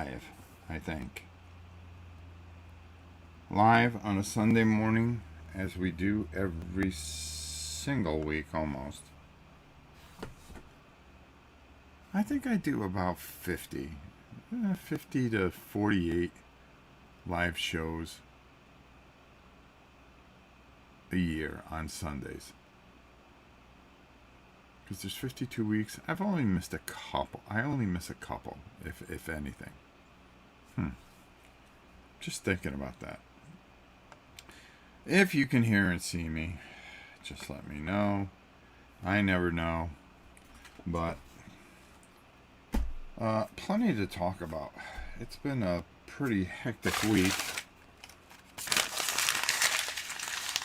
live, I think. Live on a Sunday morning, as we do every single week almost. I think I do about 50 to 48 live shows a year on Sundays. Because there's 52 weeks. I've only missed a couple. I only miss a couple, if anything. Just thinking about that. If you can hear and see me, just let me know. I never know. But plenty to talk about. It's been a pretty hectic week.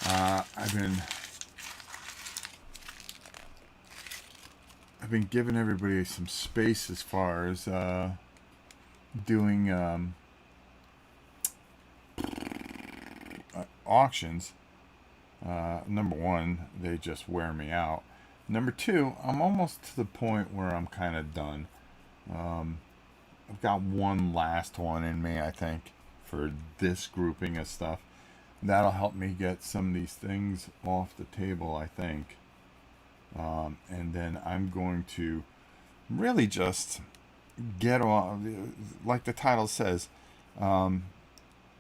I've been giving everybody some space as far as doing auctions. Number one, they just wear me out. Number two, I'm almost to the point where I'm kind of done. I've got one last one in me, I think, for this grouping of stuff. That'll help me get some of these things off the table, I think. And then I'm going to really just get on, like the title says,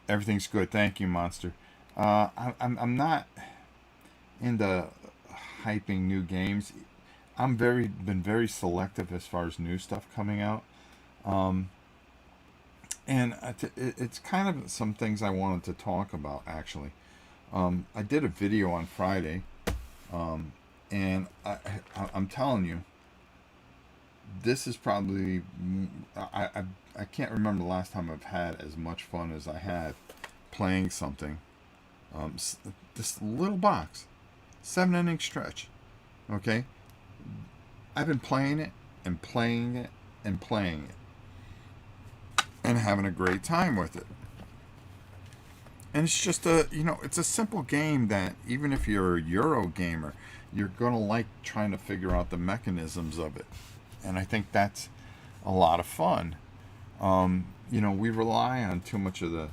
everything's good. Thank you, Monster. I'm not into hyping new games. Been very selective as far as new stuff coming out. And it's kind of some things I wanted to talk about, actually. I did a video on Friday, and I'm telling you, this is probably, I can't remember the last time I've had as much fun as I had playing something. This little box, 7-inning stretch, okay? I've been playing it and playing it and playing it and having a great time with it. And it's just it's a simple game that even if you're a Euro gamer, you're going to like trying to figure out the mechanisms of it. And I think that's a lot of fun. We rely on too much of the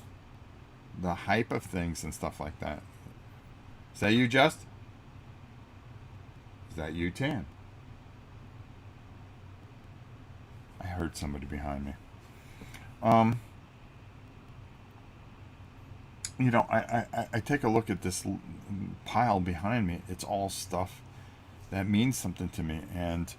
hype of things and stuff like that. Is that you, Just? Is that you, Tan? I heard somebody behind me. I take a look at this pile behind me. It's all stuff that means something to me, and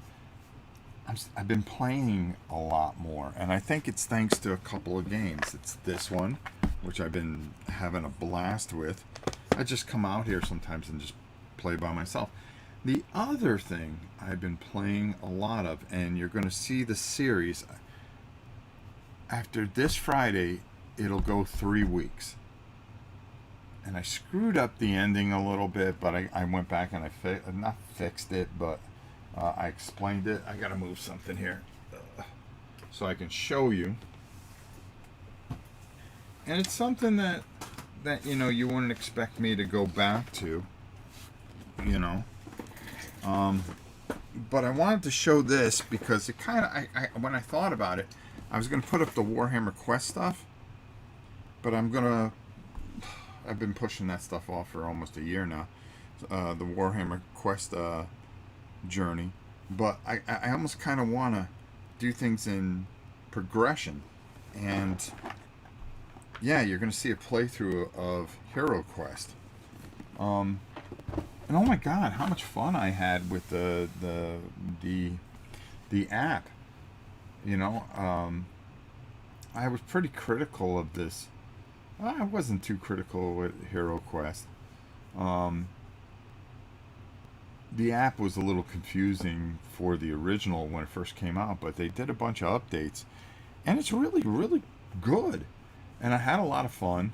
I've been playing a lot more, and I think it's thanks to a couple of games. It's this one, which I've been having a blast with. I just come out here sometimes and just play by myself. The other thing I've been playing a lot of, and you're going to see the series, after this Friday, it'll go 3 weeks. And I screwed up the ending a little bit, but I went back and I not fixed it, but I explained it. I got to move something here so I can show you. And it's something that you wouldn't expect me to go back to, but I wanted to show this because it kind of, when I thought about it, I was going to put up the Warhammer Quest stuff, but I've been pushing that stuff off for almost a year now, the Warhammer Quest journey, but I almost kind of want to do things in progression, and yeah, you're going to see a playthrough of Hero Quest. And oh my God, how much fun I had with the app. I was pretty critical of this. I wasn't too critical with Hero Quest. The app was a little confusing for the original when it first came out, but they did a bunch of updates, and it's really, really good. And I had a lot of fun.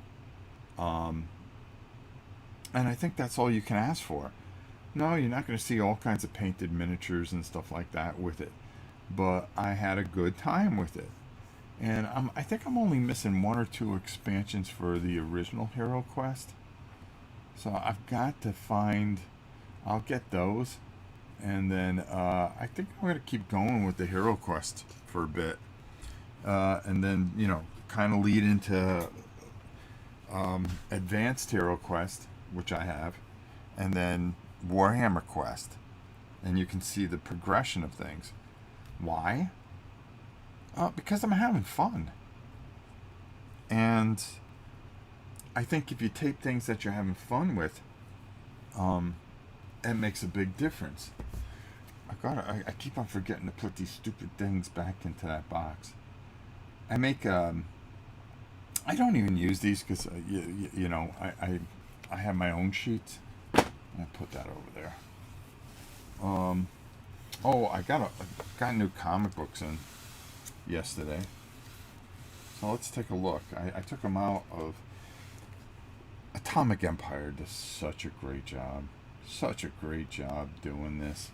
And I think that's all you can ask for. No, you're not going to see all kinds of painted miniatures and stuff like that with it. But I had a good time with it. And I think I'm only missing 1 or 2 expansions for the original Hero Quest. So I've got to find... I'll get those. And then I think I'm going to keep going with the Hero Quest for a bit. and then kind of lead into Advanced Hero Quest, which I have, and then Warhammer Quest, and you can see the progression of things. Why? Because I'm having fun, and I think if you tape things that you're having fun with, it makes a big difference. I keep on forgetting to put these stupid things back into that box. I make I don't even use these because I have my own sheets. I'll put that over there. Oh, I got new comic books in yesterday. So let's take a look. I took them out of Atomic Empire. Does such a great job. Such a great job doing this.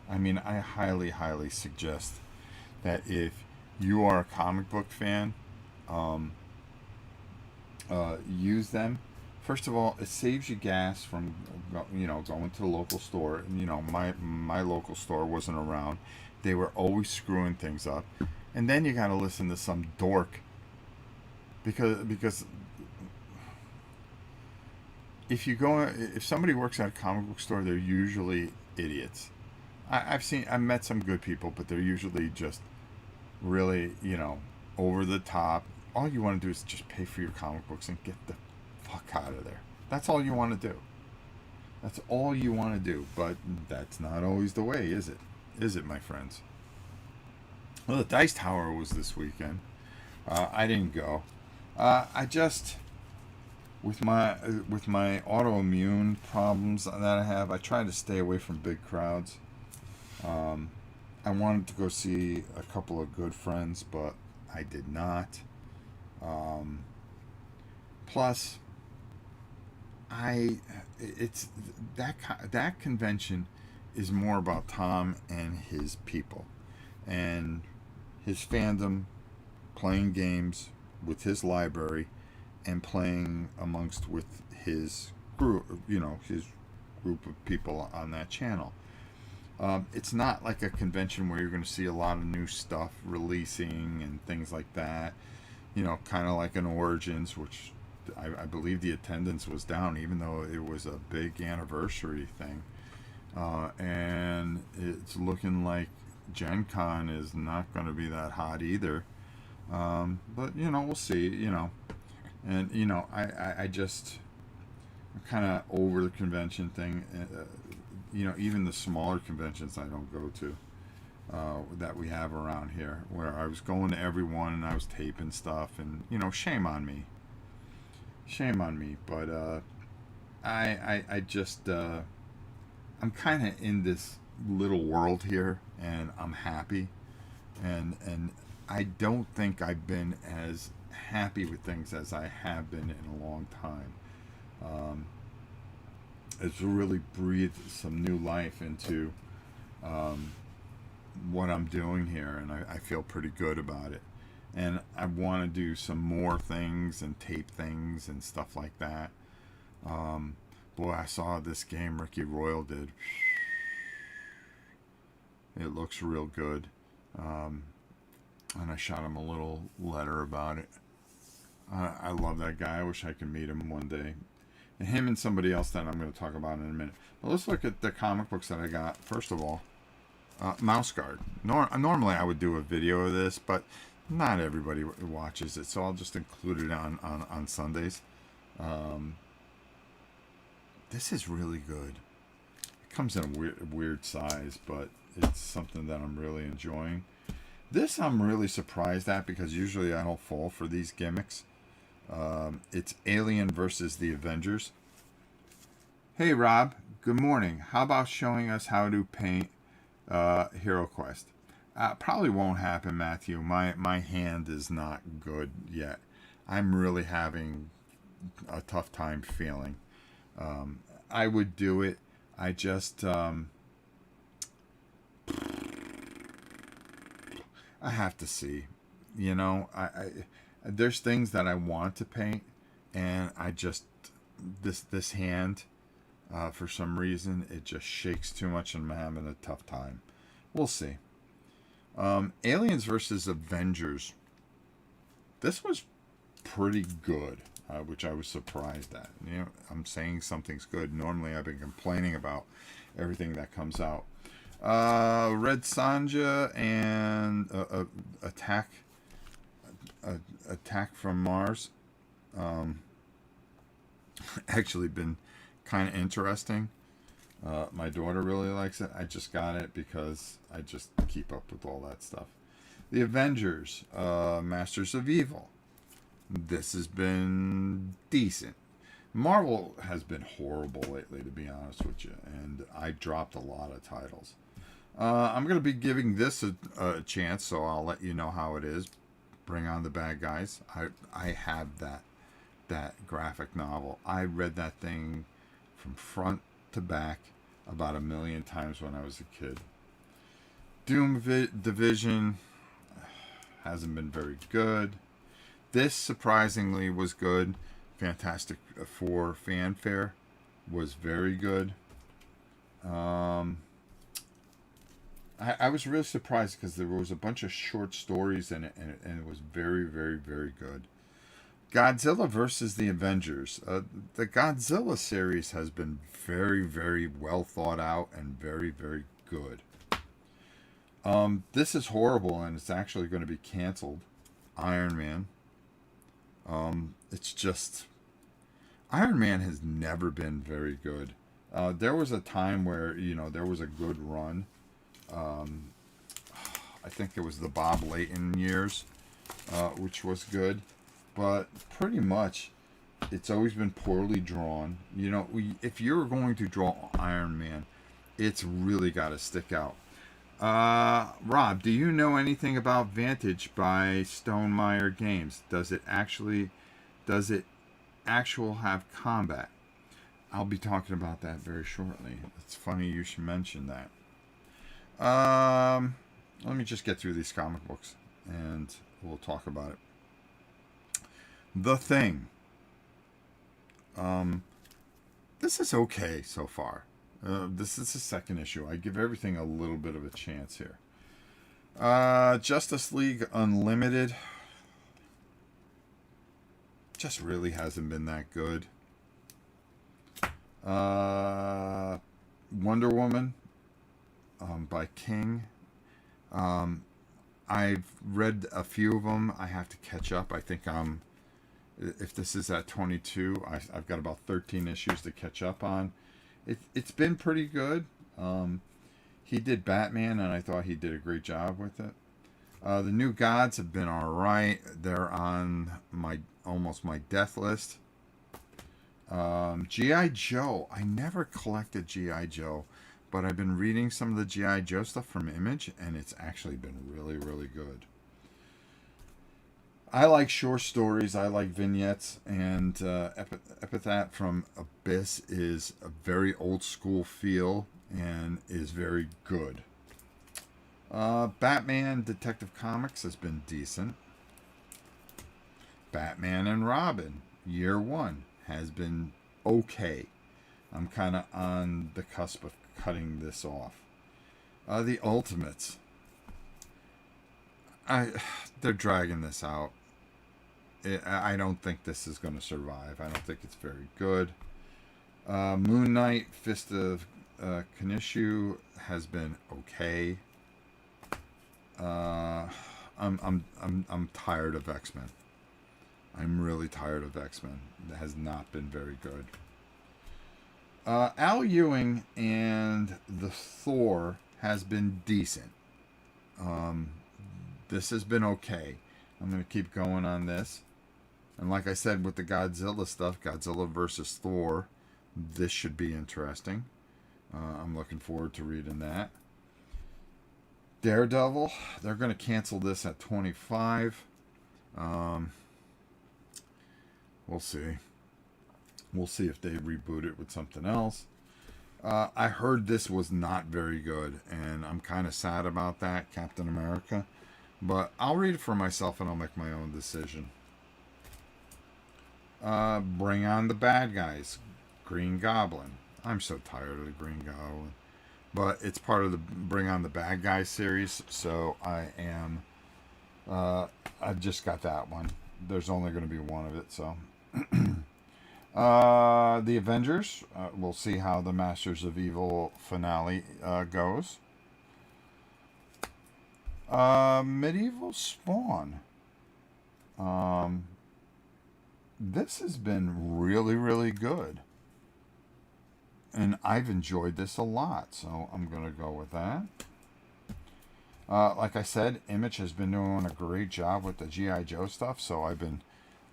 I mean, I highly, highly suggest that if you are a comic book fan, use them. First of all, it saves you gas from going to the local store. My local store wasn't around. They were always screwing things up, and then you got to listen to some dork because if somebody works at a comic book store, they're usually idiots. I've met some good people, but they're usually just really, over the top. All you want to do is just pay for your comic books and get the fuck out of there. That's all you want to do. That's all you want to do. But that's not always the way, is it? Is it, my friends? Well, the Dice Tower was this weekend. I didn't go. I just with my autoimmune problems that I have, I try to stay away from big crowds. I wanted to go see a couple of good friends, but I did not. Plus, it's that convention is more about Tom and his people and his fandom, playing games with his library and playing with his group, his group of people on that channel. It's not like a convention where you're going to see a lot of new stuff releasing and things like that. Kind of like an Origins, which I believe the attendance was down, even though it was a big anniversary thing. And it's looking like Gen Con is not going to be that hot either. But we'll see. And I just I'm kind of over the convention thing. Even the smaller conventions I don't go to that we have around here, where I was going to every one and I was taping stuff, and shame on me. But I just I'm kind of in this little world here, and I'm happy, and I don't think I've been as happy with things as I have been in a long time. It's really breathed some new life into what I'm doing here, and I feel pretty good about it. And I want to do some more things and tape things and stuff like that. Boy, I saw this game Ricky Royal did. It looks real good. And I shot him a little letter about it. I love that guy. I wish I could meet him one day. And him and somebody else that I'm going to talk about in a minute. But let's look at the comic books that I got. First of all, Mouse Guard. Normally I would do a video of this, but not everybody watches it, so I'll just include it on Sundays. This is really good. It comes in a weird size, but it's something that I'm really enjoying. This I'm really surprised at, because usually I don't fall for these gimmicks. It's Alien versus the Avengers. Hey Rob, good morning. How about showing us how to paint Hero Quest? Probably won't happen, Matthew. My hand is not good yet. I'm really having a tough time feeling. I would do it. I just I have to see. I there's things that I want to paint, and I just this hand for some reason it just shakes too much, and I'm having a tough time. We'll see. Aliens versus Avengers. This was pretty good, which I was surprised at. You know, I'm saying something's good. Normally, I've been complaining about everything that comes out. Red Sanja and attack, attack from Mars. Um, Actually, been kind of interesting. My daughter really likes it. I just got it because I just keep up with all that stuff. The Avengers, Masters of Evil. This has been decent. Marvel has been horrible lately, to be honest with you, and I dropped a lot of titles. I'm going to be giving this a chance, so I'll let you know how it is. Bring on the Bad Guys. I have that graphic novel. I read that thing from front to back about 1,000,000 times when I was a kid. Division hasn't been very good. This surprisingly was good. Fantastic Four Fanfare was very good. Um, I was really surprised because there was a bunch of short stories in it, and it was very, very, very good. Godzilla versus the Avengers. The Godzilla series has been very, very well thought out and very, very good. This is horrible, and it's actually going to be canceled. Iron Man. It's just Iron Man has never been very good. There was a time where there was a good run. Um, I think it was the Bob Layton years, which was good, but pretty much it's always been poorly drawn. If you're going to draw Iron Man, it's really got to stick out. Rob, do you know anything about Vantage by Stonemaier Games? Does it actual have combat? I'll be talking about that very shortly. It's funny you should mention that. Let me just get through these comic books and we'll talk about it. The Thing. This is okay so far. This is the second issue. I give everything a little bit of a chance here. Justice League Unlimited just really hasn't been that good. Wonder Woman by King. I've read a few of them. I have to catch up. I think if this is at 22, I've got about 13 issues to catch up on. It's been pretty good. He did Batman, and I thought he did a great job with it. The New Gods have been all right. They're on almost my death list. G.I. Joe. I never collected G.I. Joe, but I've been reading some of the G.I. Joe stuff from Image, and it's actually been really, really good. I like short stories. I like vignettes, and Epitaph from Abyss is a very old school feel and is very good. Batman Detective Comics has been decent. Batman and Robin Year 1 has been okay. I'm kind of on the cusp of cutting this off. The Ultimates. They're dragging this out. I don't think this is going to survive. I don't think it's very good. Moon Knight, Fist of Kanishu has been okay. I'm tired of X-Men. I'm really tired of X-Men. It has not been very good. Al Ewing and the Thor has been decent. This has been okay. I'm going to keep going on this. And like I said with the Godzilla stuff, Godzilla versus Thor, this should be interesting. I'm looking forward to reading that. Daredevil, they're going to cancel this at 25. We'll see. We'll see if they reboot it with something else. I heard this was not very good, and I'm kind of sad about that, Captain America. But I'll read it for myself, and I'll make my own decision. Bring on the Bad Guys. Green Goblin. I'm so tired of the Green Goblin. But it's part of the Bring on the Bad Guys series, so I've just got that one. there's only going to be one of it. So, the Avengers. We'll see how the Masters of Evil finale goes. Medieval Spawn. Um, this has been really, really good. And I've enjoyed this a lot, so I'm going to go with that. Like I said, Image has been doing a great job with the G.I. Joe stuff, so I've been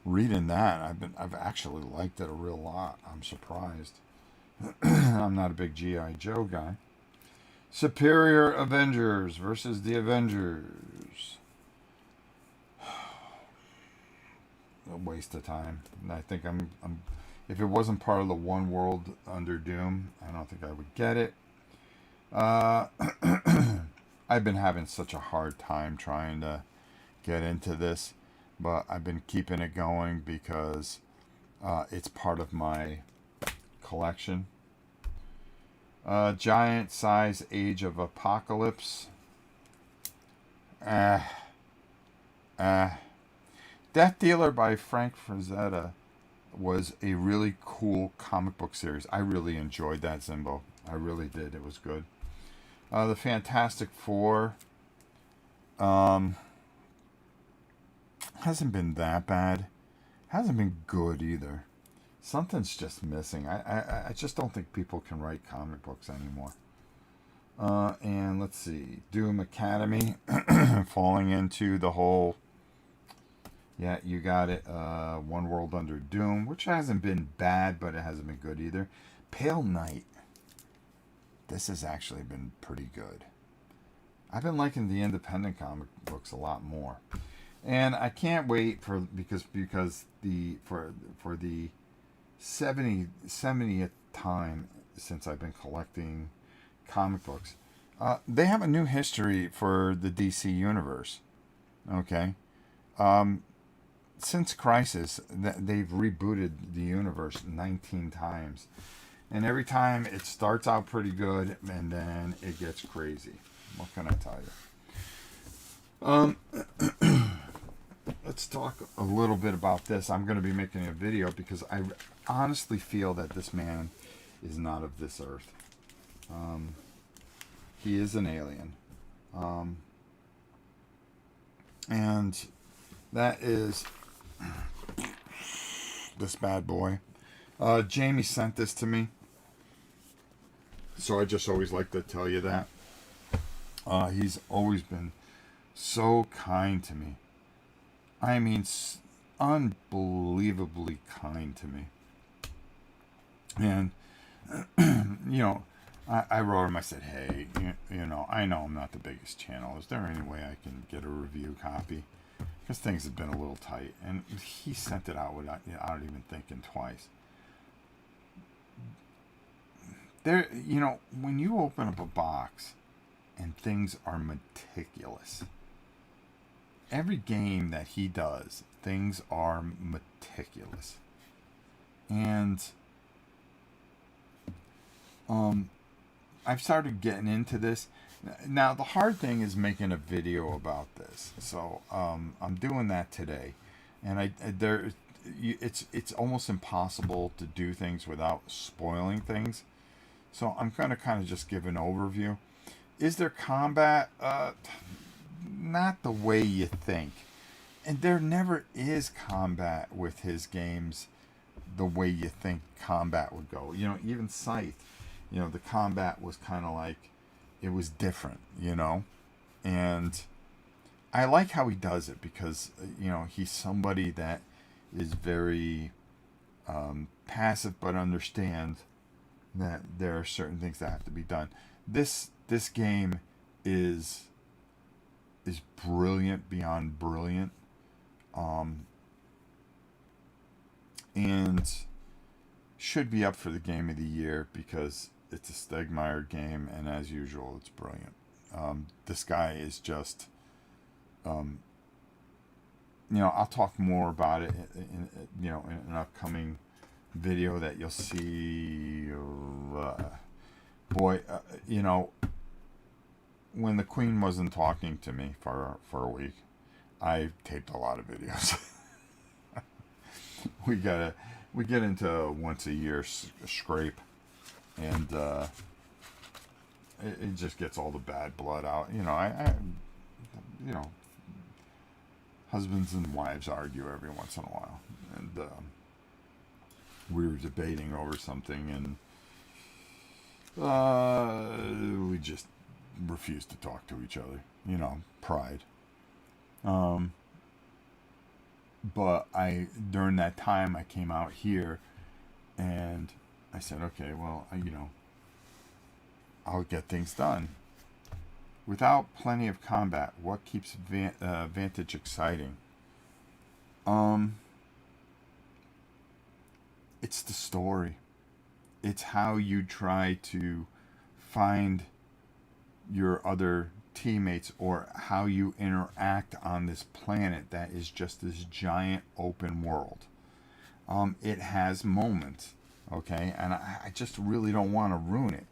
reading that. I've actually liked it a real lot. I'm surprised. I'm not a big G.I. Joe guy. Superior Avengers versus the Avengers. A waste of time. I think I'm if it wasn't part of the One World Under Doom, I don't think I would get it. I've been having such a hard time trying to get into this, but I've been keeping it going because it's part of my collection. Giant Size Age of Apocalypse. Death Dealer by Frank Frazetta was a really cool comic book series. I really enjoyed that, Zimbo. I really did. It was good. The Fantastic Four hasn't been that bad. Hasn't been good either. Something's just missing. I just don't think people can write comic books anymore. And let's see. Doom Academy. Falling into the whole... Yeah, you got it. One World Under Doom, which hasn't been bad, but it hasn't been good either. Pale Knight. This has actually been pretty good. I've been liking the independent comic books a lot more. And I can't wait because the 70th time since I've been collecting comic books, they have a new history for the DC universe. Okay, since Crisis, they've rebooted the universe 19 times, and every time it starts out pretty good, and then it gets crazy. What can I tell you? Let's talk a little bit about this. I'm going to be making a video because I honestly feel that this man is not of this earth. He is an alien. And that is this bad boy. Jamie sent this to me. So I just always like to tell you that. He's always been so kind to me. I mean, unbelievably kind to me. And, I wrote him, I said, hey, I know I'm not the biggest channel. Is there any way I can get a review copy? Because things have been a little tight. And he sent it out without even thinking twice. There, when you open up a box and things are meticulous, every game that he does, things are meticulous. And I've started getting into this. Now, the hard thing is making a video about this. So I'm doing that today. And it's almost impossible to do things without spoiling things. So I'm going to kind of just give an overview. Is there combat? Not the way you think. And there never is combat with his games the way you think combat would go. Even Scythe, the combat was kind of like, it was different, And I like how he does it because, he's somebody that is very passive but understands that there are certain things that have to be done. This game is brilliant beyond brilliant, and should be up for the game of the year because it's a Stegmaier game, and as usual, it's brilliant. This guy is just, I'll talk more about it in an upcoming video that you'll see. When the Queen wasn't talking to me for a week, I taped a lot of videos. we gotta we get into a once a year scrape, and it just gets all the bad blood out. You know, husbands and wives argue every once in a while, and we were debating over something, and we just refused to talk to each other. Pride. Um, but during that time, I came out here, and I said, okay, well, I'll get things done. Without plenty of combat, what keeps Vantage exciting? Um, it's the story. It's how you try to find your other teammates, or how you interact on this planet that is just this giant open world. It has moments, okay, and I just really don't want to ruin it.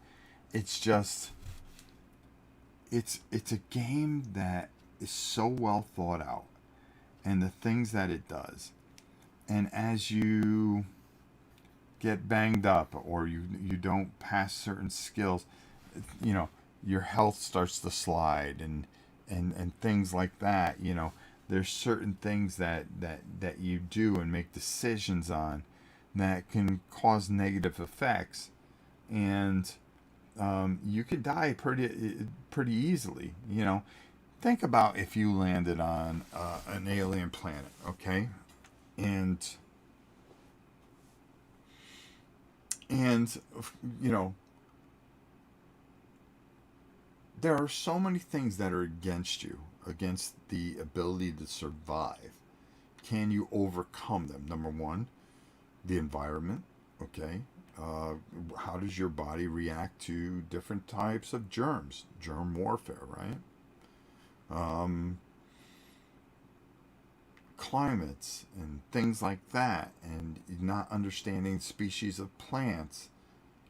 It's just it's a game that is so well thought out, and the things that it does, and as you get banged up, or you don't pass certain skills, you know your health starts to slide, and things like that. There's certain things that you do and make decisions on that can cause negative effects, and you could die pretty easily. Think about if you landed on an alien planet, okay, and and you know there are so many things that are against you, against the ability to survive. Can you overcome them? Number one, the environment, okay. How does your body react to different types of germs? Germ warfare, right? um, Climates and things like that, and not understanding species of plants.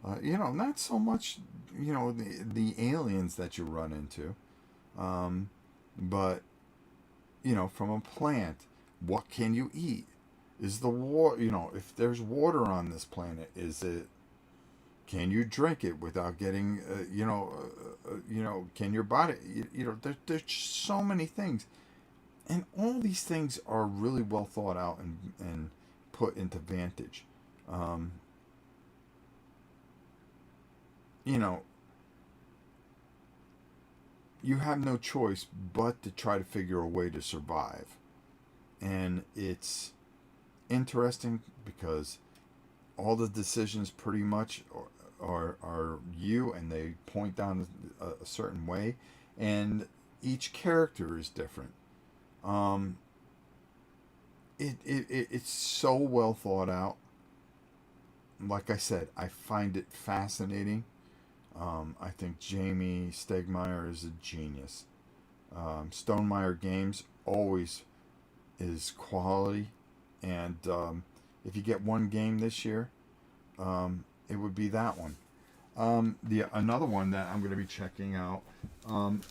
Not so much, the aliens that you run into, um, but, from a plant, what can you eat? Is the water, if there's water on this planet, can you drink it without getting, can your body, there's so many things. And all these things are really well thought out and put into Vantage. Um, you know, you have no choice but to try to figure a way to survive. And it's interesting because all the decisions pretty much are you, and they point down a certain way, and each character is different. Um, it's so well thought out. Like I said, I find it fascinating. I think Jamie Stegmaier is a genius. Stonemeyer Games always is quality, and if you get one game this year, it would be that one. The Another one that I'm going to be checking out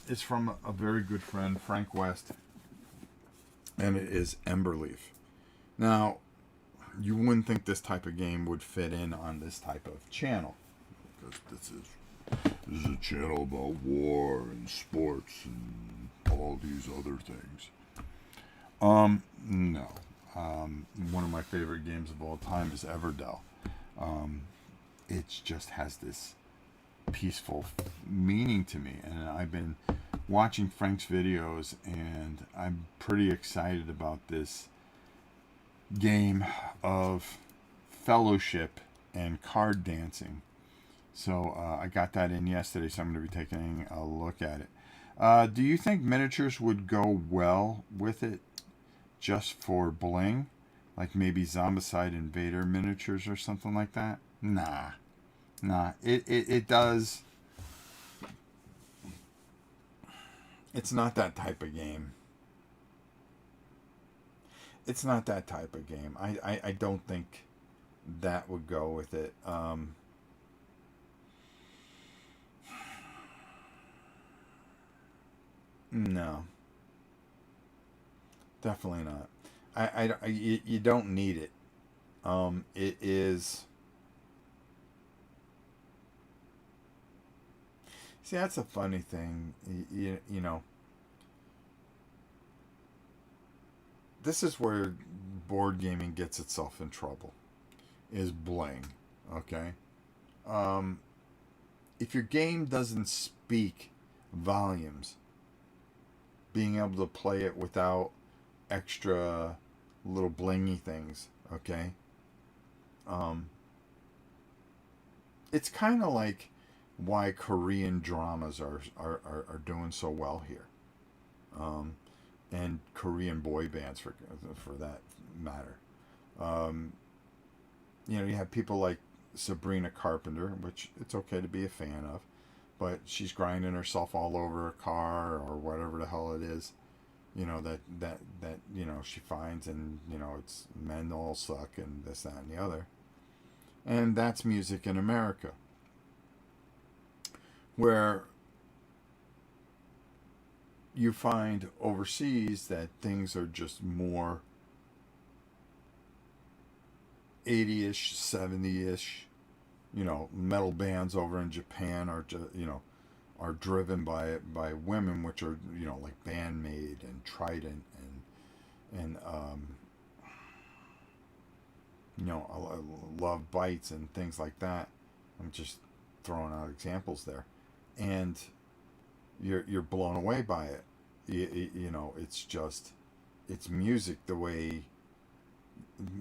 is from a very good friend, Frank West, and it is Emberleaf. Now, you wouldn't think this type of game would fit in on this type of channel, because this is a channel about war and sports and all these other things. No. One of my favorite games of all time is Everdell. Um, it just has this peaceful meaning to me, and I've been watching Frank's videos, and I'm pretty excited about this game of fellowship and card dancing. So I got that in yesterday, so I'm going to be taking a look at it. Do you think miniatures would go well with it, just for bling? Like maybe Zombicide Invader miniatures or something like that? Nah. Nah. It does. It's not that type of game. It's not that type of game. I don't think that would go with it. No, definitely not. You don't need it. It is. See, that's a funny thing. You know, this is where board gaming gets itself in trouble. Is bling, okay? Um, if your game doesn't speak volumes, being able to play it without extra little blingy things, okay? Um, it's kind of like why Korean dramas are doing so well here, um, and Korean boy bands for that matter. Um, you know, you have people like Sabrina Carpenter, which it's okay to be a fan of, but she's grinding herself all over a car or whatever the hell it is, you know, that you know she finds, and you know it's men all suck and this, that, and the other, and that's music in America, where you find overseas that things are just more 80ish, 70ish. You know, metal bands over in Japan are just, you know, are driven by women, which are, you know, like Bandmate and Trident and you know, Love Bites and things like that. I'm just throwing out examples there, and you're blown away by it. You know, it's just it's music the way,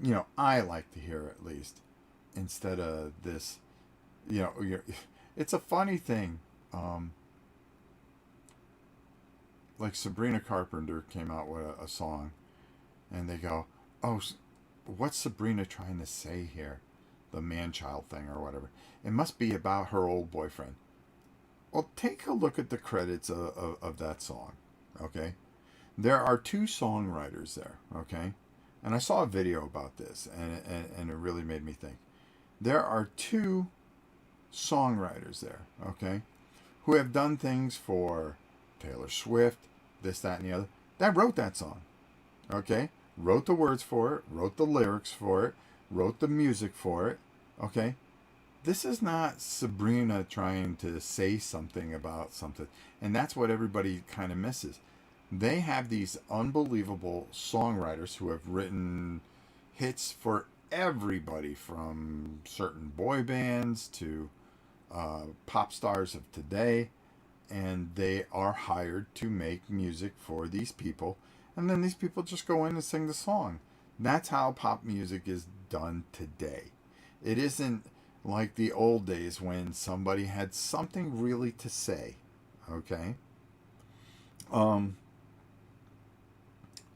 you know, I like to hear, at least, instead of this. You know, it's a funny thing. Um, like Sabrina Carpenter came out with a song, and they go, "Oh, what's Sabrina trying to say here? The man-child thing or whatever. It must be about her old boyfriend." Well, take a look at the credits of that song. Okay, there are two songwriters there. Okay, and I saw a video about this, and it really made me think. There are two songwriters there. Okay, who have done things for Taylor Swift, this, that, and the other, that wrote that song. Okay? Wrote the words for it, wrote the lyrics for it, wrote the music for it. Okay? This is not Sabrina trying to say something about something. And that's what everybody kind of misses. They have these unbelievable songwriters who have written hits for everybody, from certain boy bands to pop stars of today, and they are hired to make music for these people, and then these people just go in and sing the song. That's how pop music is done today. It isn't like the old days when somebody had something really to say. Okay, um,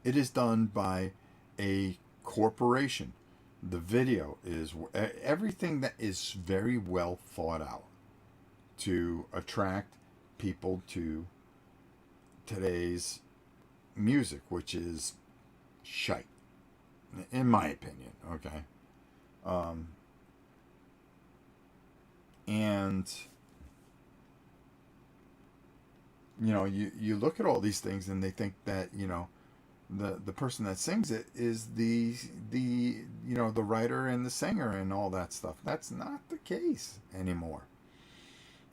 it is done by a corporation. The video is everything that is very well thought out to attract people to today's music, which is shite, in my opinion. Okay, um, and you know, you look at all these things, and they think that, you know, the person that sings it is the you know, the writer and the singer and all that stuff. That's not the case anymore.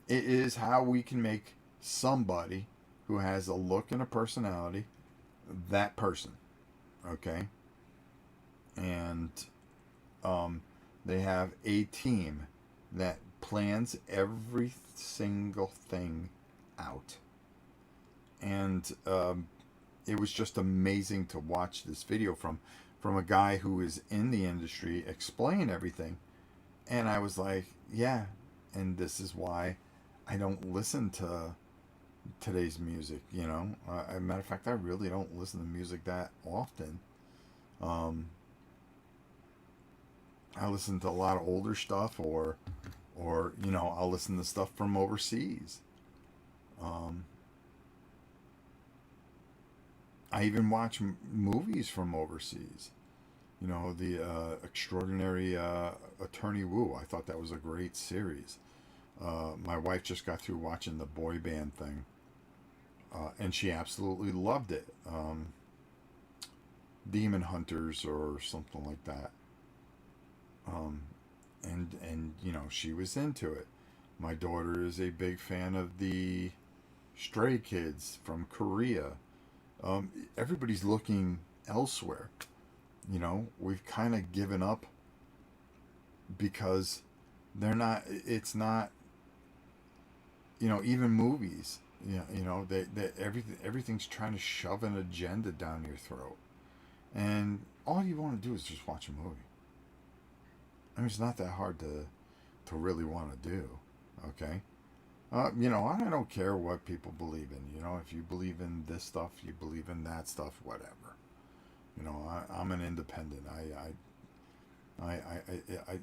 It is how we can make somebody who has a look and a personality that person. Okay, and um, they have a team that plans every single thing out, and it was just amazing to watch this video from a guy who is in the industry explain everything. And I was like, yeah, and this is why I don't listen to today's music. You know, as a matter of fact, I really don't listen to music that often. Um, I listen to a lot of older stuff, or you know, I'll listen to stuff from overseas. Um, I even watch movies from overseas. You know, the Extraordinary Attorney Woo. I thought that was a great series. My wife just got through watching the boy band thing, and she absolutely loved it. Demon Hunters or something like that. um, and you know, she was into it. My daughter is a big fan of the Stray Kids from Korea. Everybody's looking elsewhere. You know, we've kind of given up because they're not. It's not. You know, even movies. They everything's trying to shove an agenda down your throat, and all you want to do is just watch a movie. I mean, it's not that hard to really want to do. Okay. You know, I don't care what people believe in. You know, if you believe in this stuff, you believe in that stuff, whatever. You know, I'm an independent.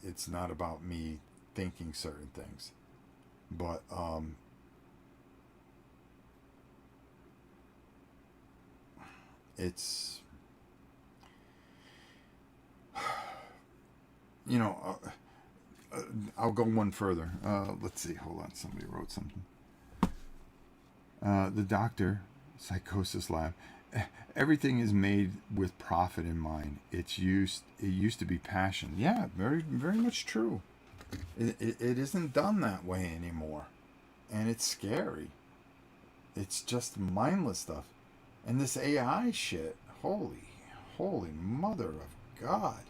It's not about me thinking certain things, but it's you know, I'll go one further. Let's see. Hold on. Somebody wrote something. The doctor, psychosis lab. Everything is made with profit in mind. It used to be passion. Yeah, very, very much true. It isn't done that way anymore, and it's scary. It's just mindless stuff, and this AI shit. Holy mother of God!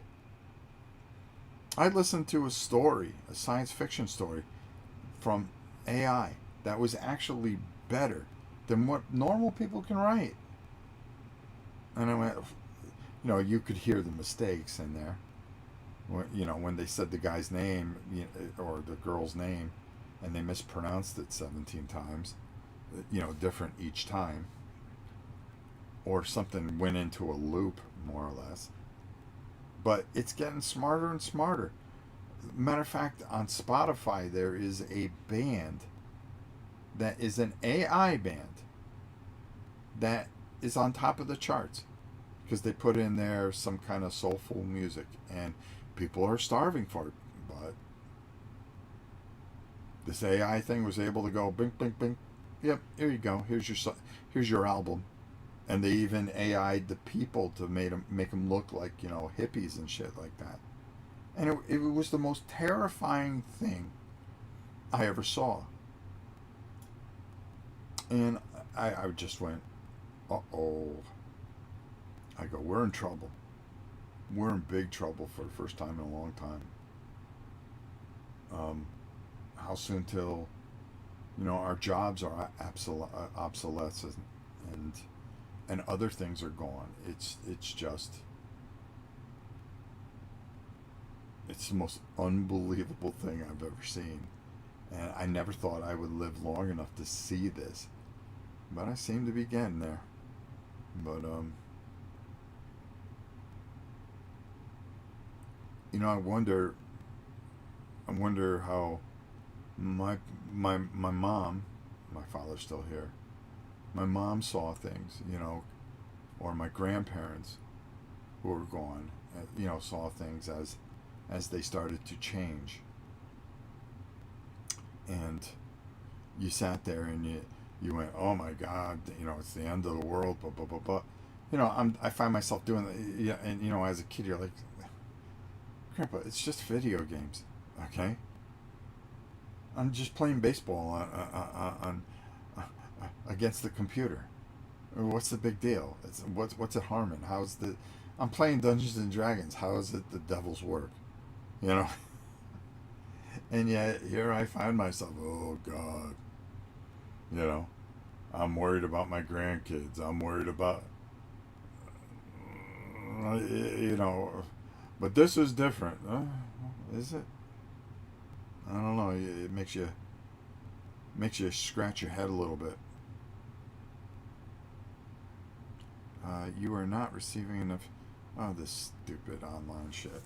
I listened to a story, a science fiction story, from AI that was actually better than what normal people can write. And I went, you know, you could hear the mistakes in there. You know, when they said the guy's name or the girl's name, and they mispronounced it 17 times, you know, different each time, or something went into a loop, more or less. But it's getting smarter and smarter. Matter of fact, on Spotify, there is a band that is an AI band that is on top of the charts because they put in there some kind of soulful music, and people are starving for it. But this AI thing was able to go bing, bing, bing. Yep, here you go. Here's your album, and they even AI'd the people to make them look like, you know, hippies and shit like that. And it was the most terrifying thing I ever saw. And I just went, uh oh. I go, we're in trouble. We're in big trouble for the first time in a long time. Um, how soon till, you know, our jobs are obsolescent, and and other things are gone. It's just it's the most unbelievable thing I've ever seen. And I never thought I would live long enough to see this, but I seem to be getting there. But you know, I wonder how my my mom, my father's still here. My mom saw things, you know, or my grandparents who were gone, you know, saw things as they started to change. And you sat there and you went, oh my God, you know, it's the end of the world, blah blah blah blah. You know, I find myself doing that, yeah, and you know, as a kid, you're like, Grandpa, it's just video games, okay? I'm just playing baseball against the computer. What's the big deal? What's it harming? How's the? I'm playing Dungeons and Dragons. How is it the devil's work? You know. And yet here I find myself. Oh God. You know. I'm worried about my grandkids. I'm worried about. You know. But this is different. Is it? I don't know. It makes you scratch your head a little bit. You are not receiving enough. Oh, this stupid online shit.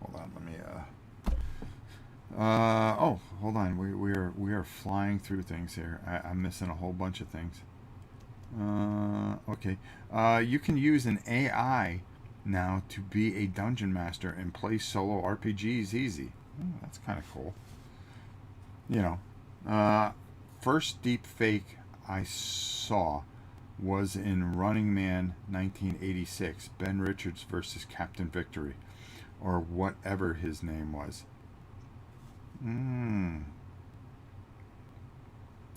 Hold on, let me. Oh, hold on. We are flying through things here. I'm missing a whole bunch of things. Okay. You can use an AI now to be a dungeon master and play solo RPGs easy. That's kind of cool. You know, first deep fake I saw was in Running Man 1986, Ben Richards versus Captain Victory. or whatever his name was.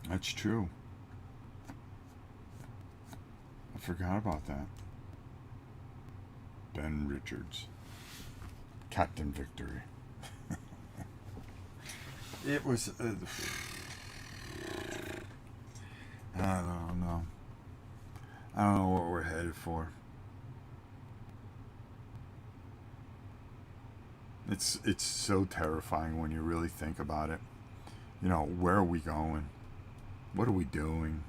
That's true. I forgot about that. Ben Richards, Captain Victory. It was. I don't know. I don't know what we're headed for. It's so terrifying when you really think about it. You know, where are we going? What are we doing?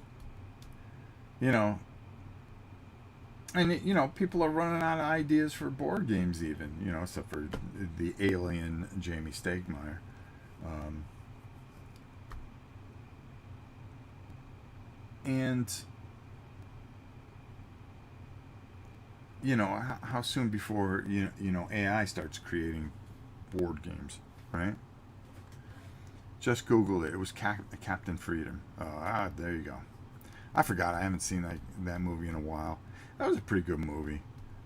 You know, and people are running out of ideas for board games, even. Except for the alien Jamie Stegmaier. And how soon before AI starts creating board games, right? Just Google it. It was Captain Freedom. There you go. I forgot. I haven't seen that movie in a while. That was a pretty good movie.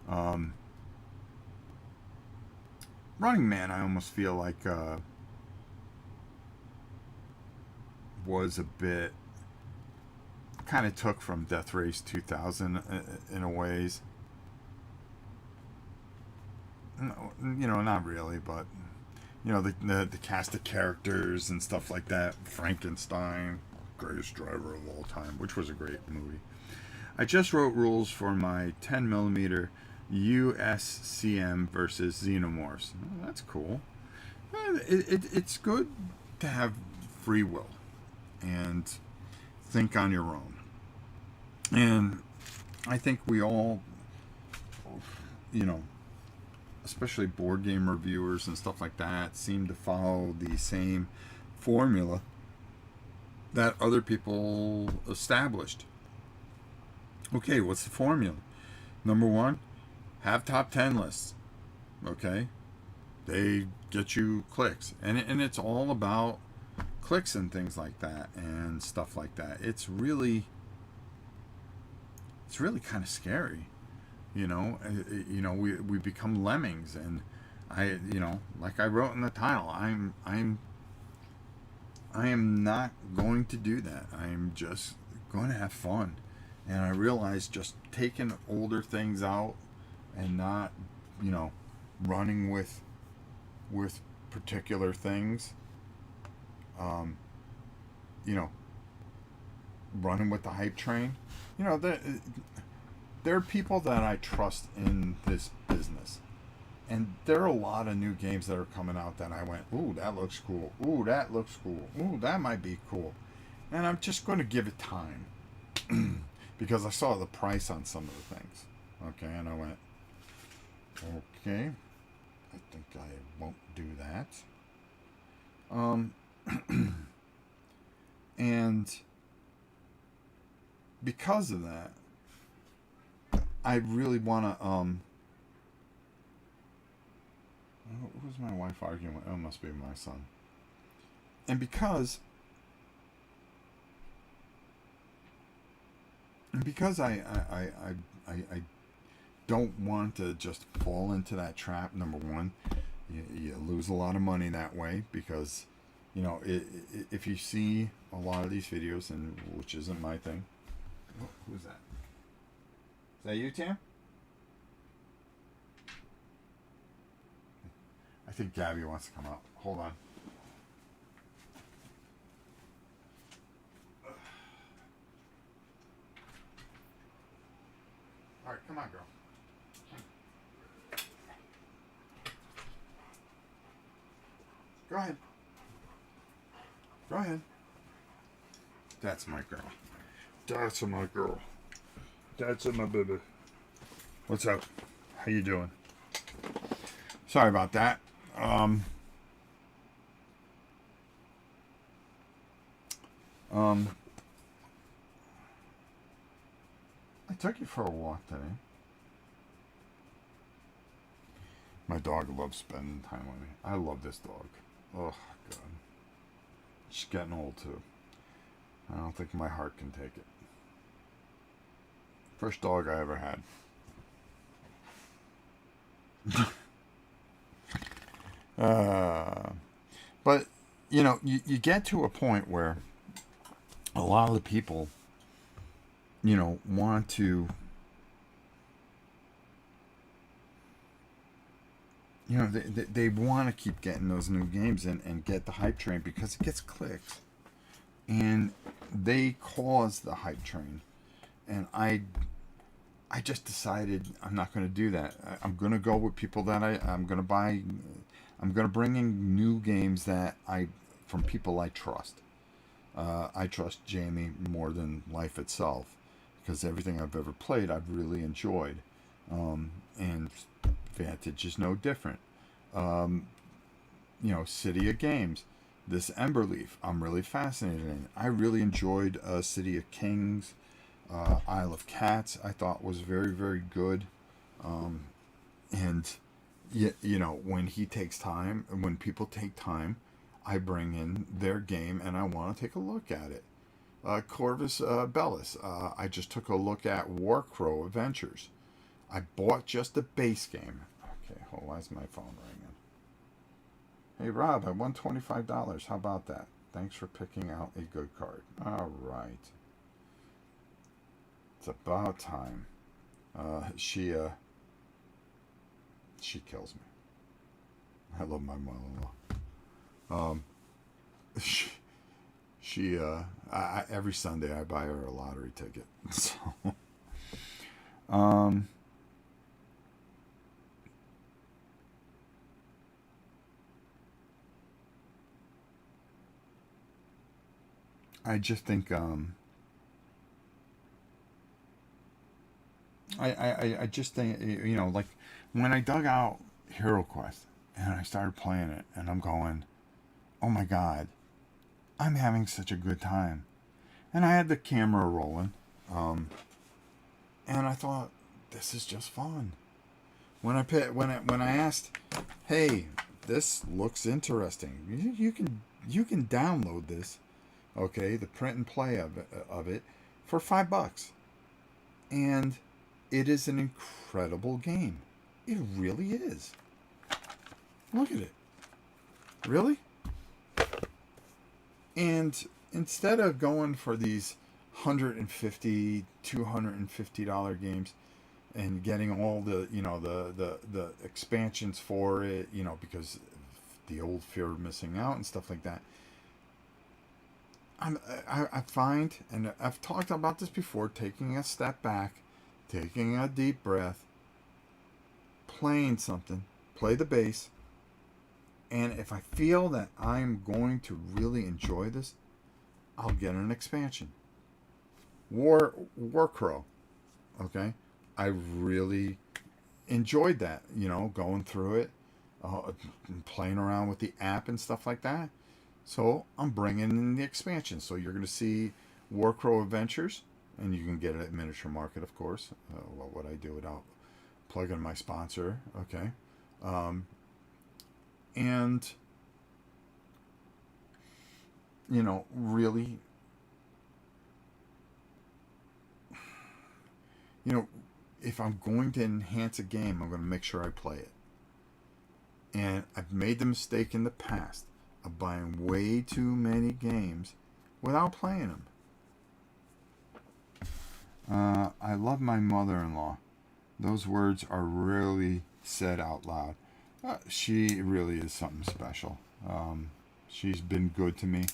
Running Man, I almost feel like was a bit kind of took from Death Race 2000 in a ways. No, not really, but the cast of characters and stuff like that. Frankenstein, greatest driver of all time, which was a great movie. I just wrote rules for my 10 millimeter USCM versus Xenomorphs. Oh, that's cool. It's good to have free will and think on your own. And I think we all, especially board game reviewers and stuff like that, seem to follow the same formula that other people established. Okay, what's the formula? Number one, have top 10 lists. Okay? They get you clicks. And it's all about clicks and things like that and stuff like that. It's really kind of scary. We become lemmings, and like I wrote in the title, I am not going to do that. I'm just going to have fun. And I realized just taking older things out and not, running with particular things, running with the hype train. There are people that I trust in this business. And there are a lot of new games that are coming out that I went, ooh, that looks cool. Ooh, that looks cool. Ooh, that might be cool. And I'm just going to give it time. Because I saw the price on some of the things. Okay, and I went, okay, I think I won't do that. And because of that, I really want to, who's my wife arguing with? Oh, it must be my son. And because I don't want to just fall into that trap. Number one, you lose a lot of money that way because, if you see a lot of these videos, and which isn't my thing. Oh, who's that? Is that you, Tam? I think Gabby wants to come out. Hold on. All right, come on, girl. Go ahead. Go ahead. That's my girl. That's my girl. That's my baby. What's up? How you doing? Sorry about that. I took you for a walk today. My dog loves spending time with me. I love this dog. Oh, God. She's getting old, too. I don't think my heart can take it. First dog I ever had. Uh, but you get to a point where a lot of the people, want to, they want to keep getting those new games and get the hype train because it gets clicks, and they cause the hype train. And I just decided I'm not going to do that. I'm going to go with people that I'm going to buy. I'm going to bring in new games that I from people I trust. I trust Jamie more than life itself because everything I've ever played I've really enjoyed, and Vantage is no different. Um, City of Games, this Emberleaf, I'm really fascinated in. I really enjoyed City of Kings. Isle of Cats, I thought was very, very good. Um, and when he takes time, when people take time, I bring in their game and I want to take a look at it. Corvus Bellis, I just took a look at Warcrow Adventures. I bought just the base game. Okay, hold on, why is my phone ringing? Hey Rob, I won $25. How about that? Thanks for picking out a good card. All right. It's about time. She kills me. I love my mother-in-law. She, every Sunday I buy her a lottery ticket. So, um, I just think, I just think, like when I dug out Hero Quest and I started playing it, and I'm going, oh my god, I'm having such a good time. And I had the camera rolling, um, and I thought, this is just fun. When I asked, hey, this looks interesting. You can download this, okay, the print and play of it for $5, and it is an incredible game. It really is. Look at it. Really? And instead of going for these $150, $250 games and getting all the the expansions for it, because the old fear of missing out and stuff like that, I find, and I've talked about this before, taking a step back, taking a deep breath, playing something, play the bass, and if I feel that I'm going to really enjoy this, I'll get an expansion. Warcrow, okay? I really enjoyed that, going through it, playing around with the app and stuff like that. So I'm bringing in the expansion. So you're going to see Warcrow Adventures, and you can get it at Miniature Market, of course. What would I do without plugging my sponsor? Okay. Um, and, really, if I'm going to enhance a game, I'm going to make sure I play it. And I've made the mistake in the past of buying way too many games without playing them. I love my mother-in-law. Those words are really said out loud. She really is something special. She's been good to me.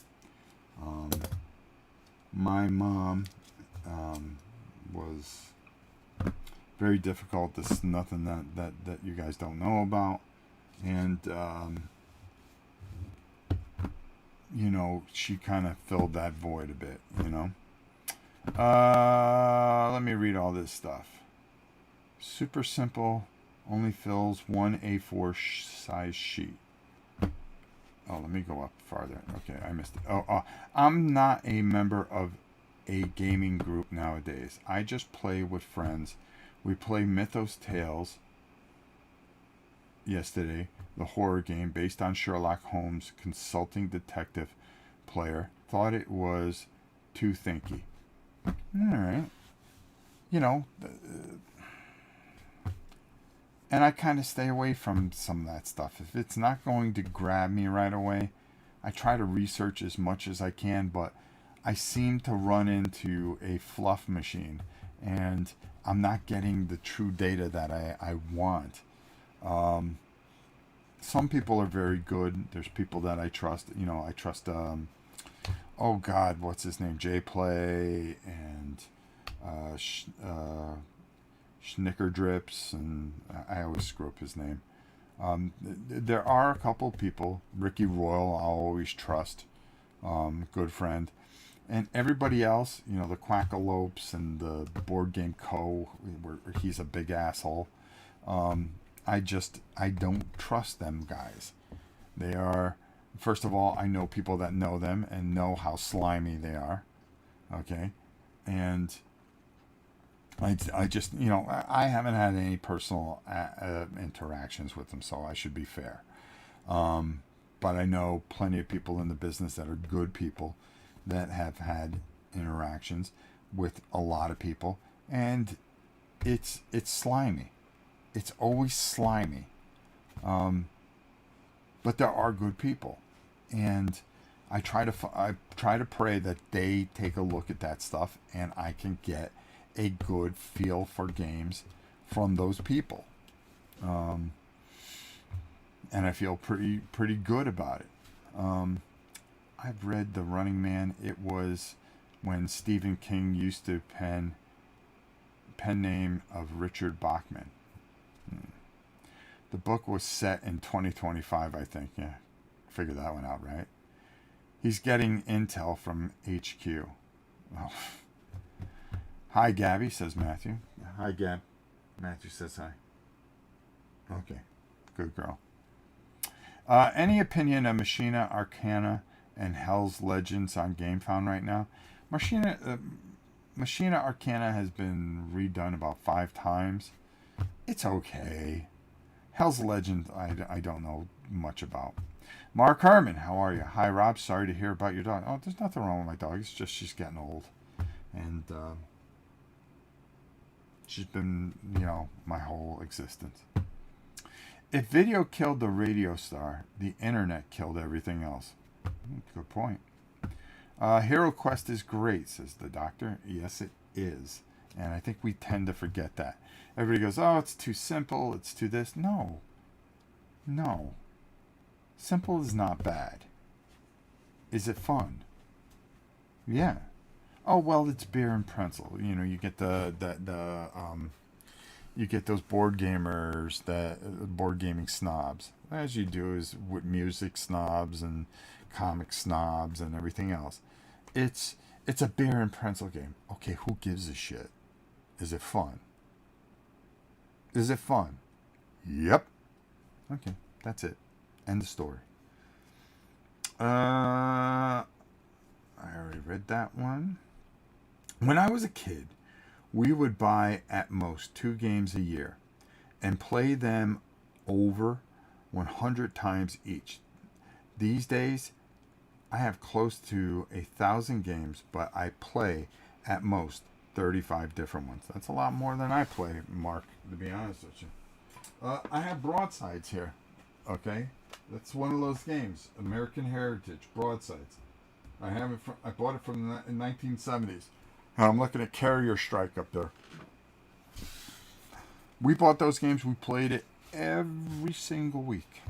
Um, my mom was very difficult. This is nothing that you guys don't know about. And, she kind of filled that void a bit. Let me read all this stuff. Super simple, only fills one A4 size sheet. Oh, let me go up farther. Okay, I missed it. I'm not a member of a gaming group nowadays. I just play with friends. We play Mythos Tales yesterday, the horror game based on Sherlock Holmes consulting detective player. Thought it was too thinky. All right. And I kind of stay away from some of that stuff. If it's not going to grab me right away, I try to research as much as I can, but I seem to run into a fluff machine, and I'm not getting the true data that I want. Some people are very good. There's people that I trust. I trust, oh God, what's his name? J Play and Schnickerdrips, and I always screw up his name. There are a couple people. Ricky Royal, I'll always trust. Good friend. And everybody else, the Quackalopes and the Board Game Co., where he's a big asshole. I don't trust them guys. They are, first of all, I know people that know them and know how slimy they are. Okay? And I just, I haven't had any personal interactions with them, so I should be fair. But I know plenty of people in the business that are good people that have had interactions with a lot of people, and it's slimy. It's always slimy. But there are good people, and I try to pray that they take a look at that stuff, and I can get a good feel for games from those people. And I feel pretty good about it. I've read The Running Man. It was when Stephen King used to pen name of Richard Bachman. The book was set in 2025, I think. Yeah, figure that one out, right? He's getting intel from HQ. Oh. Hi, Gabby, says Matthew. Hi, Gab. Matthew says hi. Okay, good girl. Any opinion of Machina Arcana and Hell's Legends on GameFound right now? Machina Arcana has been redone about 5 times. It's okay. Hell's Legend, I don't know much about. Mark Herman, how are you? Hi, Rob. Sorry to hear about your dog. Oh, there's nothing wrong with my dog. It's just she's getting old. And she's been, my whole existence. If video killed the radio star, the internet killed everything else. Good point. Hero Quest is great, says the doctor. Yes, it is. And I think we tend to forget that. Everybody goes, oh, it's too simple, it's too this. No. Simple is not bad. Is it fun? Yeah. Oh, well, it's beer and pretzel. You get you get those board gamers, board gaming snobs. As you do is with music snobs and comic snobs and everything else. It's a beer and pretzel game. Okay, who gives a shit? Is it fun? Is it fun? Yep. Okay, that's it. End of story. I already read that one. When I was a kid, we would buy at most 2 games a year and play them over 100 times each. These days, I have close to 1,000 games, but I play at most 35 different ones. That's a lot more than I play, Mark, to be honest with you. I have Broadsides here, okay? That's one of those games, American Heritage, Broadsides. I bought it from the 1970s. I'm looking at Carrier Strike up there. We bought those games. We played it every single week,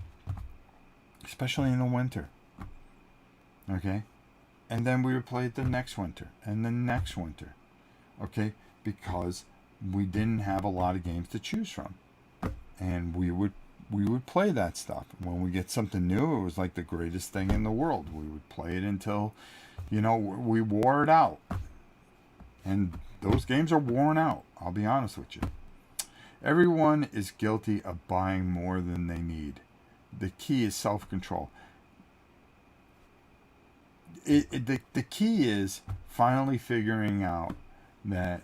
especially in the winter. Okay? And then we would play it the next winter and the next winter. Okay? Because we didn't have a lot of games to choose from. And we would play that stuff. When we get something new, it was like the greatest thing in the world. We would play it until, we wore it out. And those games are worn out, I'll be honest with you. Everyone is guilty of buying more than they need. The key is self-control. The key is finally figuring out that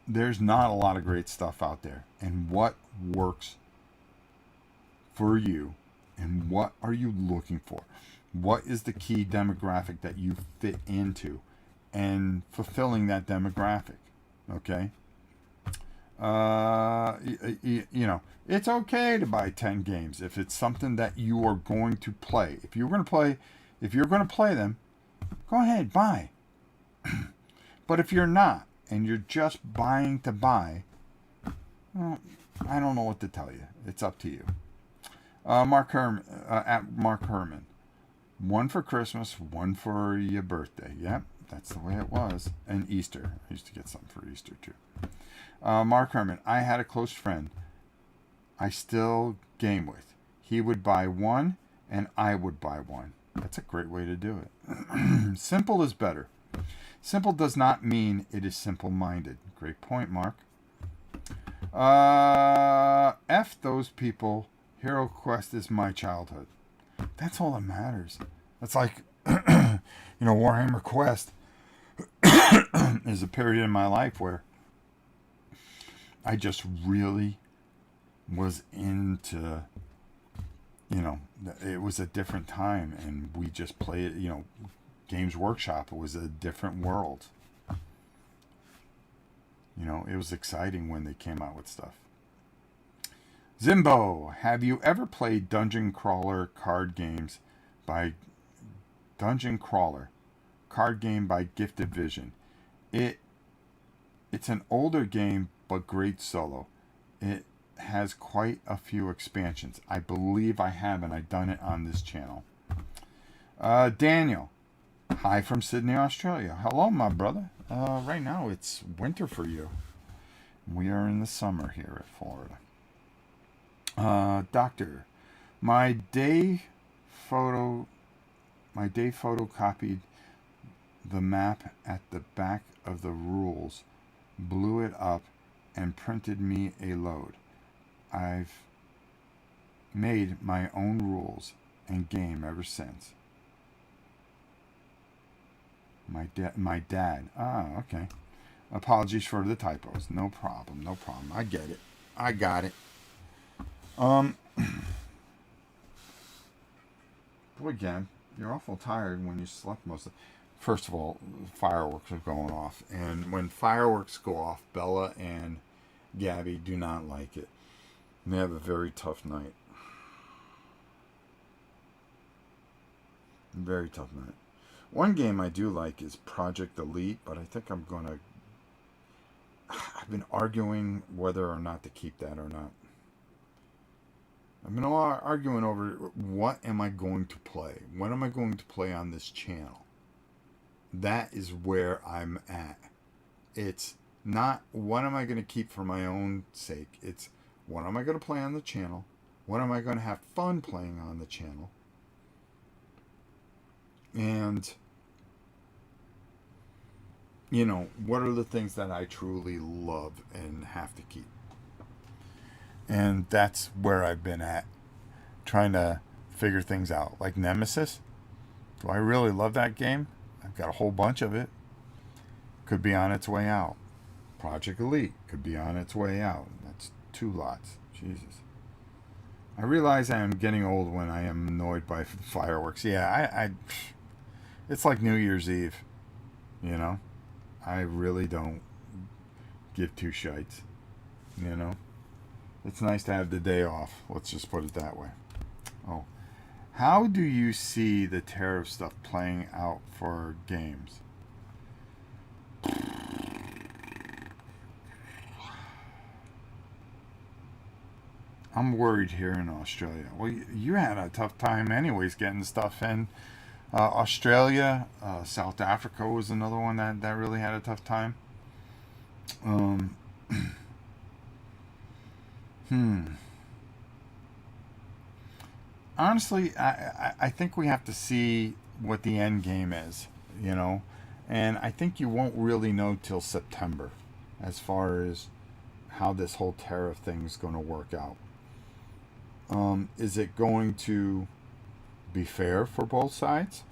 there's not a lot of great stuff out there. And what works for you, and what are you looking for? What is the key demographic that you fit into? And fulfilling that demographic, okay? It's okay to buy 10 games if it's something that you are going to play. If you're going to play them, go ahead, buy. But if you're not, and you're just buying to buy, well, I don't know what to tell you. It's up to you. At Mark Herman. One for Christmas, one for your birthday. Yep, that's the way it was. And Easter. I used to get something for Easter too. Mark Herman. I had a close friend I still game with. He would buy one and I would buy one. That's a great way to do it. Simple is better. Simple does not mean it is simple-minded. Great point, Mark. F those people. Hero Quest is my childhood. That's all that matters. That's like, Warhammer Quest is a period in my life where I just really was into, it was a different time, and we just played, Games Workshop was a different world. It was exciting when they came out with stuff. Zimbo, have you ever played Dungeon Crawler card games by Dungeon Crawler card game by Gifted Vision? It's an older game, but great solo. It has quite a few expansions. I believe I have, and I've done it on this channel. Daniel, hi from Sydney, Australia. Hello, my brother. Right now it's winter for you. We are in the summer here at Florida. Doctor, my day photocopied the map at the back of the rules, blew it up, and printed me a load. I've made my own rules and game ever since. My dad. Ah, okay. Apologies for the typos. No problem. I get it. I got it. Boy, again, you're awful tired when you slept most of. First of all, fireworks are going off, and when fireworks go off, Bella and Gabby do not like it. And they have a very tough night. Very tough night. One game I do like is Project Elite, but I think I've been arguing whether or not to keep that or not. I've been arguing over what am I going to play? What am I going to play on this channel? That is where I'm at. It's not what am I going to keep for my own sake. It's what am I going to play on the channel? What am I going to have fun playing on the channel? And, what are the things that I truly love and have to keep? And that's where I've been at, trying to figure things out. Like Nemesis, do I really love that game? I've got a whole bunch of it. Could be on its way out. Project Elite could be on its way out. That's 2 lots. Jesus. I realize I am getting old when I am annoyed by fireworks. Yeah, it's like New Year's Eve, I really don't give 2 shites, It's nice to have the day off. Let's just put it that way. Oh. How do you see the tariff stuff playing out for games? I'm worried here in Australia. Well, you had a tough time anyways getting stuff in. Australia, South Africa was another one that really had a tough time. Honestly, I think we have to see what the end game is, and I think you won't really know till September as far as how this whole tariff thing is going to work out. Is it going to be fair for both sides?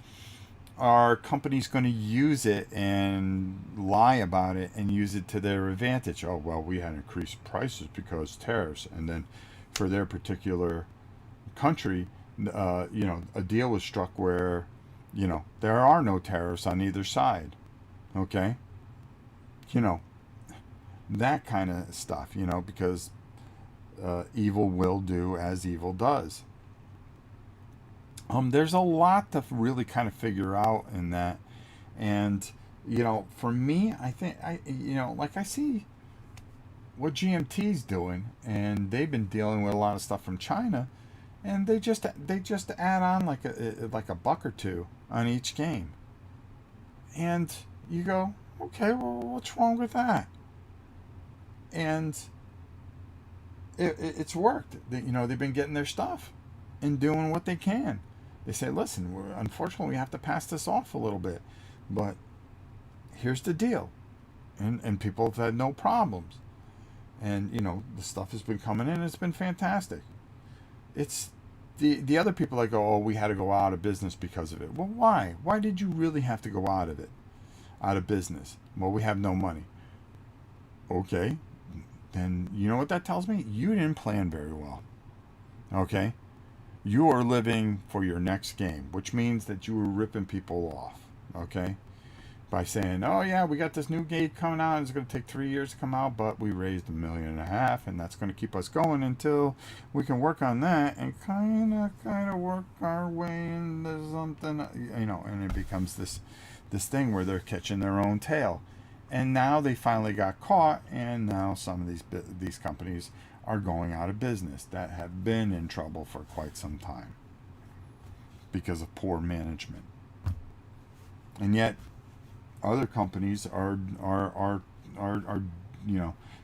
Are companies going to use it and lie about it and use it to their advantage? Oh, well, we had increased prices because tariffs. And then for their particular country, a deal was struck where, there are no tariffs on either side. Okay? that kind of stuff, because evil will do as evil does. There's a lot to really kind of figure out in that, and for me, I think like I see what GMT's doing, and they've been dealing with a lot of stuff from China, and they just add on like a buck or two on each game, and you go, okay, well, what's wrong with that? And it's worked. They've been getting their stuff and doing what they can. They say, listen, unfortunately, we have to pass this off a little bit, but here's the deal, and people have had no problems, and the stuff has been coming in. It's been fantastic. It's the other people that go, oh, we had to go out of business because of it. Well, why? Why did you really have to go out of business? Well, we have no money. Okay, then you know what that tells me? You didn't plan very well. Okay, you are living for your next game, which means that you were ripping people off. Okay, by saying, oh yeah, we got this new game coming out, and it's going to take 3 years to come out, but we raised $1.5 million, and that's going to keep us going until we can work on that and kind of work our way into something, and it becomes this thing where they're catching their own tail. And now they finally got caught, and now some of these companies are going out of business that have been in trouble for quite some time because of poor management. And yet, other companies are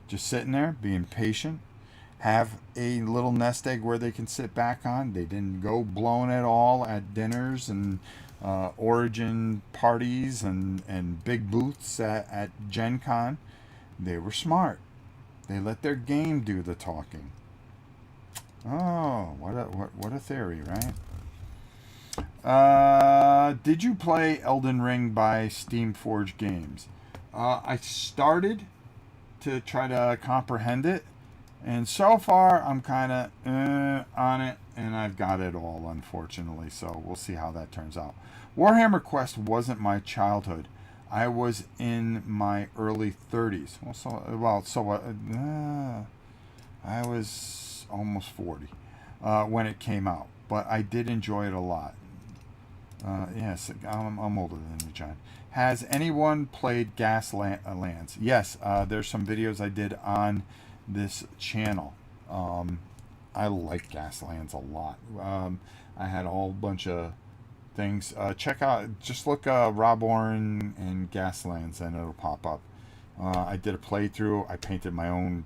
just sitting there being patient, have a little nest egg where they can sit back on. They didn't go blowing it all at dinners and origin parties and big booths at Gen Con. They were smart. They let their game do the talking. Oh, what a theory, right? Did you play Elden Ring by Steamforged Games? I started to try to comprehend it, and so far I'm kind of on it, and I've got it all, unfortunately. So we'll see how that turns out. Warhammer Quest wasn't my childhood. I was in my early 30s. I was almost 40 when it came out, but I did enjoy it a lot. Yes, I'm older than you, John. Has anyone played Gaslands? Yes, there's some videos I did on this channel. I like Gaslands a lot. I had a whole bunch of things. Check out, just look Rob Oren and Gaslands, and it'll pop up. I did a playthrough. I painted my own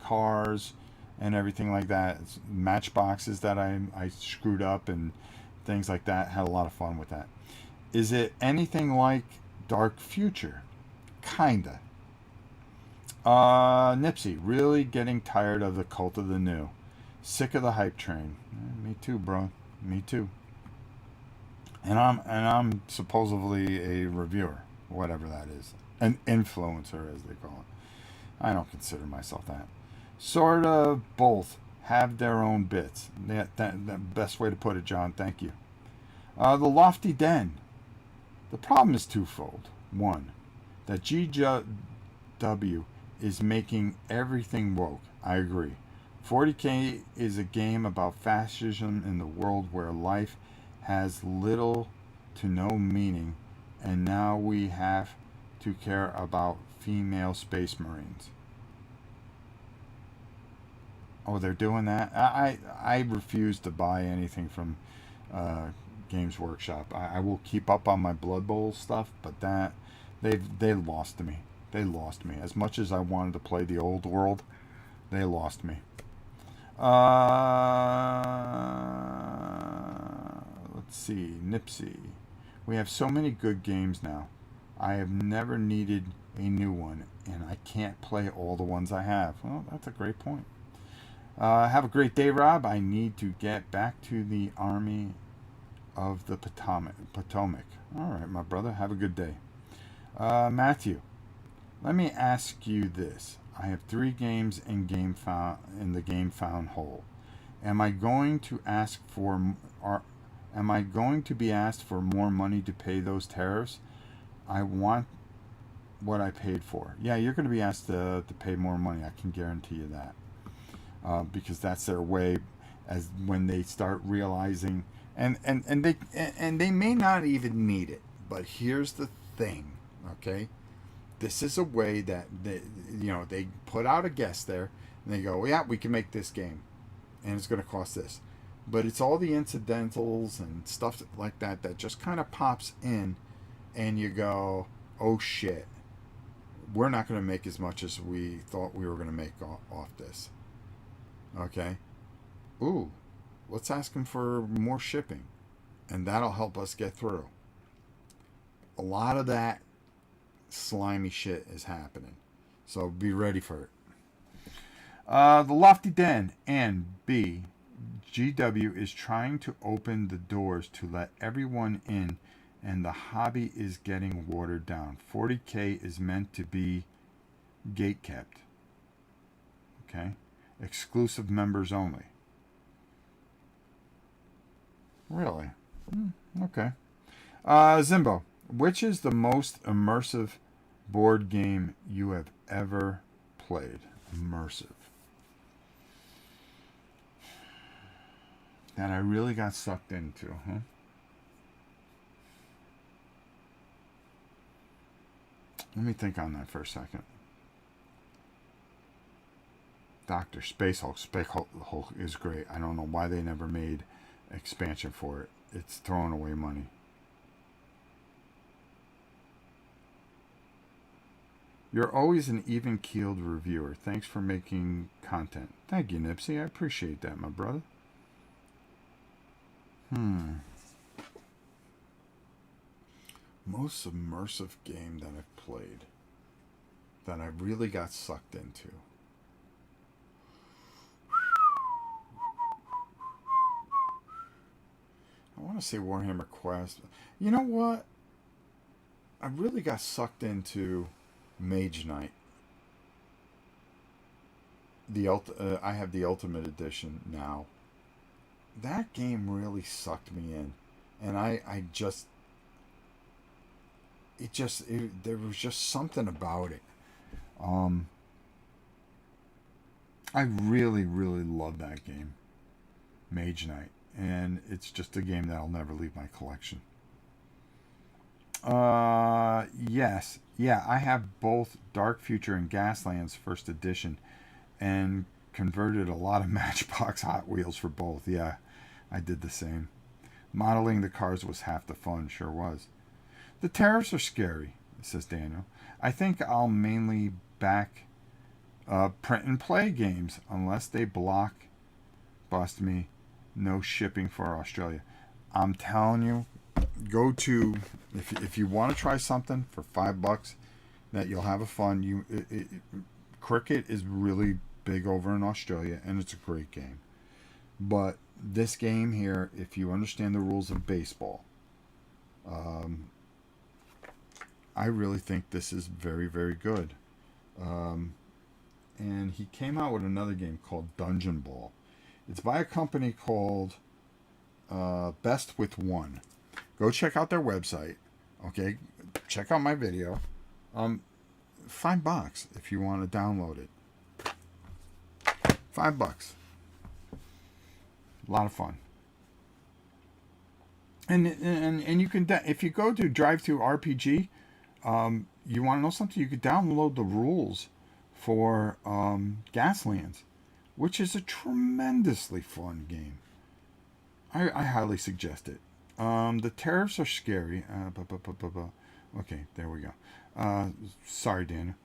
cars and everything like that. It's matchboxes that I screwed up and things like that. Had a lot of fun with that. Is it anything like Dark Future? Kinda. Nipsey, really getting tired of the cult of the new. Sick of the hype train. Me too, bro. Me too. And I'm supposedly a reviewer, whatever that is. An influencer, as they call it. I don't consider myself that. Sort of both have their own bits. The best way to put it, John. Thank you. The Lofty Den. The problem is twofold. One, that GW is making everything woke. I agree. 40K is a game about fascism in the world where life has little to no meaning, and now we have to care about female space marines. Oh, they're doing that? I refuse to buy anything from Games Workshop. I will keep up on my Blood Bowl stuff, but that they lost me. They lost me. As much as I wanted to play the old world, they lost me. Let's see. Nipsey. We have so many good games now. I have never needed a new one, and I can't play all the ones I have. Well, that's a great point. Have a great day, Rob. I need to get back to the Army of the Potomac. All right, my brother. Have a good day. Matthew, let me ask you this. I have 3 games in the game found whole. Am I going to am I going to be asked for more money to pay those tariffs? I want what I paid for. Yeah, you're going to be asked to pay more money. I can guarantee you that. Because that's their way, as when they start realizing, and they may not even need it. But here's the thing, okay? This is a way that they put out a guest there, and they go, yeah, we can make this game, and it's going to cost this. But it's all the incidentals and stuff like that that just kind of pops in, and you go, oh shit, we're not going to make as much as we thought we were going to make off this. Okay? Ooh, let's ask them for more shipping, and that'll help us get through. A lot of that slimy shit is happening, so be ready for it. The Lofty Den and GW is trying to open the doors to let everyone in, and the hobby is getting watered down. 40K is meant to be gate kept. Okay? Exclusive members only. Really? Okay. Zimbo, which is the most immersive board game you have ever played? Immersive. That I really got sucked into, huh? Let me think on that for a second. Dr. Space Hulk. Space Hulk is great. I don't know why they never made expansion for it. It's throwing away money. You're always an even-keeled reviewer. Thanks for making content. Thank you, Nipsey. I appreciate that, my brother. Most immersive game that I've played that I really got sucked into. I want to say Warhammer Quest. You know what? I really got sucked into Mage Knight. I have the Ultimate Edition now. That game really sucked me in, and there was just something about it. I really, really love that game, Mage Knight, and it's just a game that'll never leave my collection. Yes, yeah, I have both Dark Future and Gaslands First Edition, and converted a lot of Matchbox Hot Wheels for both. Yeah, I did the same. Modeling the cars was half the fun, sure was. The tariffs are scary, says Daniel. I think I'll mainly back print and play games unless they bust me. No shipping for Australia. I'm telling you, go to if you want to try something for $5 that you'll have a fun. Cricket is really big over in Australia, and it's a great game. But this game here, if you understand the rules of baseball, I really think this is very, very good. And he came out with another game called Dungeon Ball. It's by a company called Best with One. Go check out their website. Okay, check out my video. $5 if you want to download it. $5. A lot of fun. And you can if you go to Drive Through RPG, you want to know something? You could download the rules for Gaslands, which is a tremendously fun game. I highly suggest it. The tariffs are scary. Okay, there we go. Sorry, Daniel.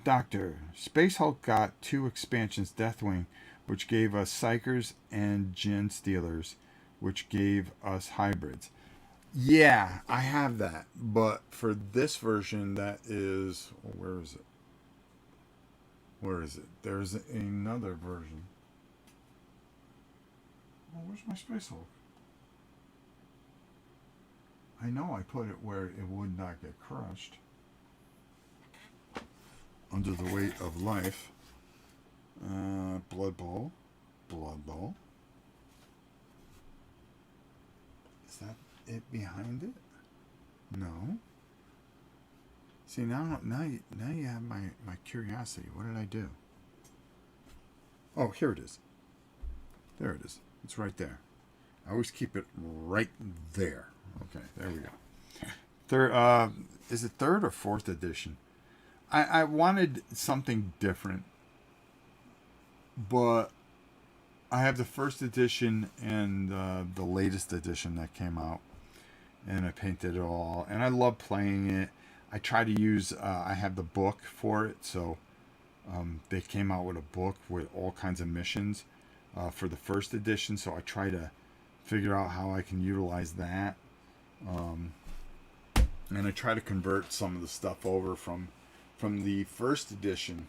Doctor, Space Hulk got 2 expansions, Deathwing, which gave us Psychers, and Gen Stealers, which gave us hybrids. Yeah, I have that. But for this version, that is... Where is it? Where is it? There's another version. Oh, where's my Space Hulk? I know I put it where it would not get crushed. Under the weight of life. Blood Bowl. Blood Bowl. Is that it behind it? No. See, now you have my curiosity. What did I do? Oh, here it is. There it is. It's right there. I always keep it right there. Okay, there we go. Third, is it third or fourth edition? I wanted something different, but I have the first edition and the latest edition that came out, and I painted it all, and I love playing it. I try to use. I have the book for it, so they came out with a book with all kinds of missions for the first edition. So I try to figure out how I can utilize that, and I try to convert some of the stuff over from the first edition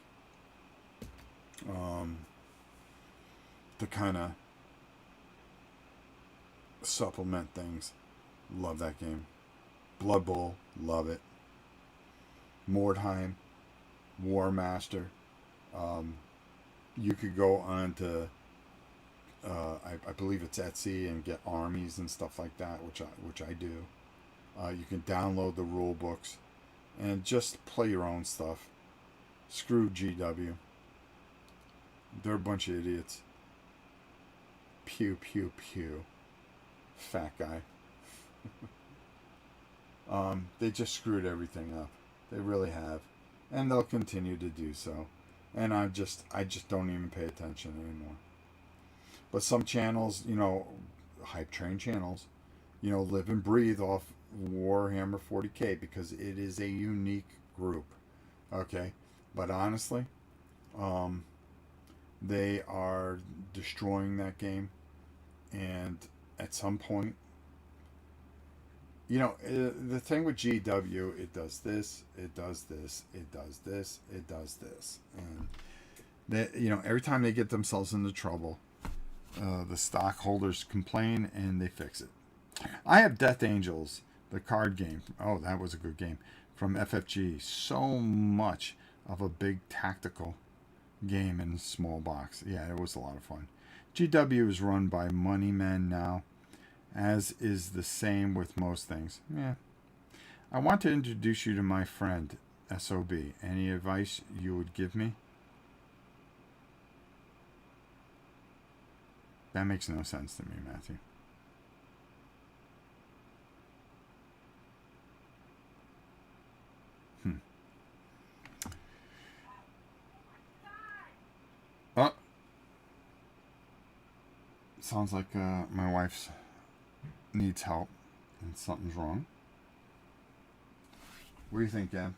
to kind of supplement things. Love that game. Blood Bowl, love it. Mordheim, War Master. You could go on to I believe it's Etsy and get armies and stuff like that, which I do. You can download the rule books and just play your own stuff. Screw GW. They're a bunch of idiots. Pew pew pew. Fat guy. They just screwed everything up. They really have, and they'll continue to do so. And I just don't even pay attention anymore. But some channels, hype train channels, live and breathe off Warhammer 40K because it is a unique group. Okay, but honestly, they are destroying that game, and at some point, the thing with GW, it does this, it does this, it does this, it does this, and every time they get themselves into trouble, the stockholders complain and they fix it. I have Death Angels, the card game. Oh, that was a good game from FFG. So much of a big tactical game in a small box. Yeah, it was a lot of fun. GW is run by money men now, as is the same with most things. Yeah. I want to introduce you to my friend, SOB. Any advice you would give me? That makes no sense to me, Matthew. Oh, sounds like my wife's needs help and something's wrong. What do you think, Gab?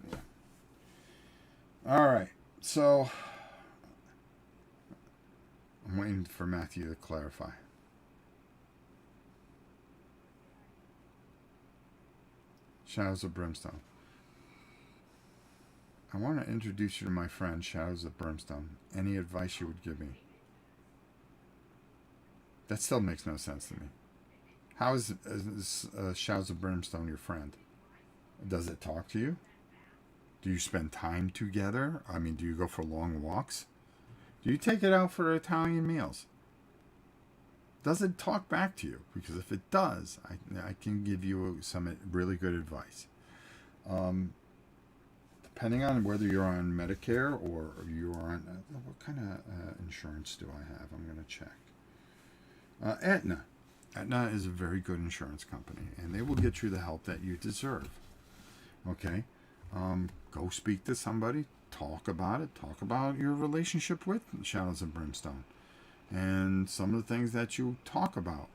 Yeah. All right. So I'm waiting for Matthew to clarify. Shadows of Brimstone. I want to introduce you to my friend, Shadows of Brimstone. Any advice you would give me? That still makes no sense to me. How is Shadows of Brimstone your friend? Does it talk to you? Do you spend time together? I mean, do you go for long walks? Do you take it out for Italian meals? Does it talk back to you? Because if it does, I can give you some really good advice. Depending on whether you're on Medicare or you're on... what kind of insurance do I have? I'm going to check. Aetna. Aetna is a very good insurance company, and they will get you the help that you deserve. Okay? Go speak to somebody. Talk about it. Talk about your relationship with Shadows of Brimstone. And some of the things that you talk about.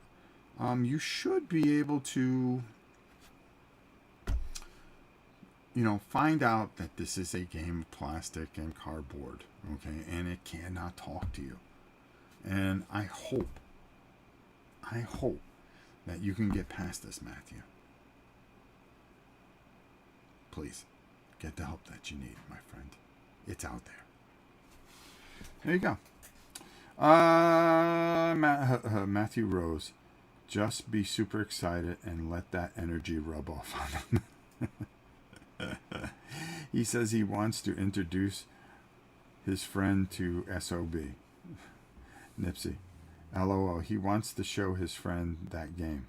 You should be able to... find out that this is a game of plastic and cardboard, okay, and it cannot talk to you. And I hope that you can get past this, Matthew. Please, get the help that you need, my friend. It's out there. There you go. Matthew Rose, just be super excited and let that energy rub off on him. He says he wants to introduce his friend to SOB. Nipsey. LOL. He wants to show his friend that game.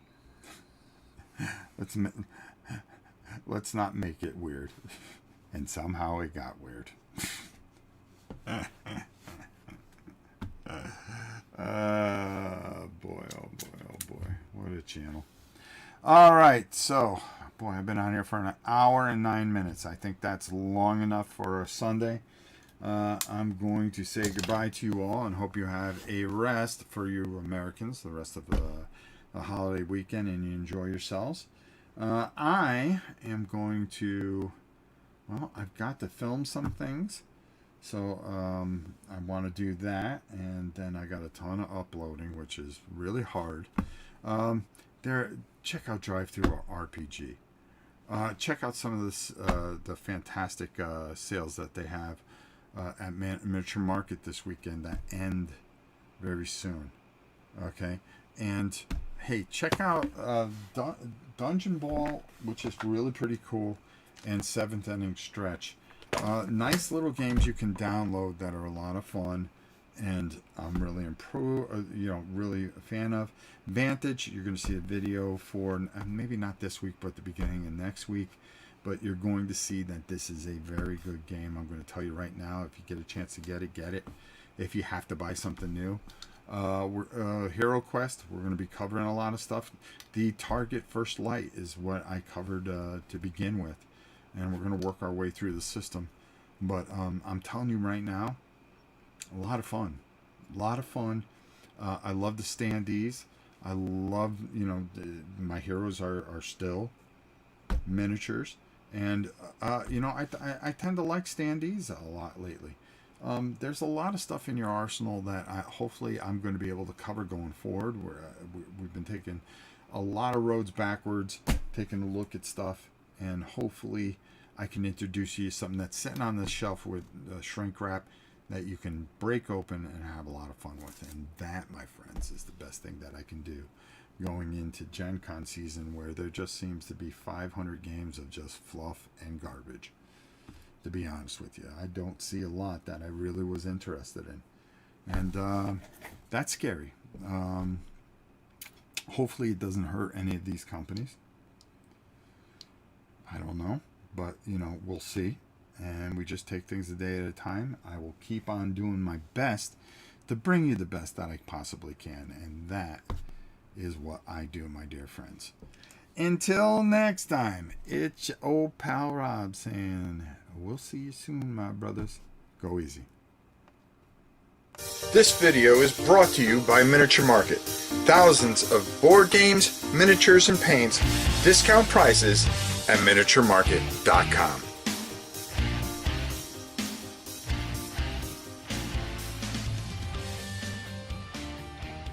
Let's not make it weird. And somehow it got weird. Boy, oh boy, oh boy. What a channel. All right, so, boy, I've been on here for an hour and 9 minutes. I think that's long enough for a Sunday. I'm going to say goodbye to you all and hope you have a rest for you Americans, the rest of the holiday weekend, and you enjoy yourselves. I am going to, well, I've got to film some things. So I want to do that, and then I got a ton of uploading, which is really hard. Check out Drive-Thru RPG. Check out some of this, the fantastic sales that they have at Miniature Market this weekend that end very soon. Okay, and hey, check out Dungeon Ball, which is really pretty cool, and Seventh Inning Stretch. Nice little games you can download that are a lot of fun, and I'm really really a fan of. Vantage, you're going to see a video for, maybe not this week, but the beginning of next week. But you're going to see that this is a very good game. I'm going to tell you right now, if you get a chance to get it. If you have to buy something new. Hero Quest, we're going to be covering a lot of stuff. The Target First Light is what I covered to begin with. And we're going to work our way through the system. But I'm telling you right now, a lot of fun. I love the standees. I love, my heroes are still miniatures. And, I tend to like standees a lot lately. There's a lot of stuff in your arsenal that hopefully I'm going to be able to cover going forward. We've been taking a lot of roads backwards, taking a look at stuff, and hopefully I can introduce you to something that's sitting on the shelf with shrink wrap that you can break open and have a lot of fun with. And that, my friends, is the best thing that I can do going into Gen Con season, where there just seems to be 500 games of just fluff and garbage. To be honest with you, I don't see a lot that I really was interested in. And that's scary. Hopefully it doesn't hurt any of these companies. I don't know. But, we'll see. And we just take things a day at a time. I will keep on doing my best to bring you the best that I possibly can. And that is what I do, my dear friends. Until next time, it's your old pal Rob saying, we'll see you soon, my brothers. Go easy. This video is brought to you by Miniature Market. Thousands of board games, miniatures, and paints, discount prices at miniaturemarket.com.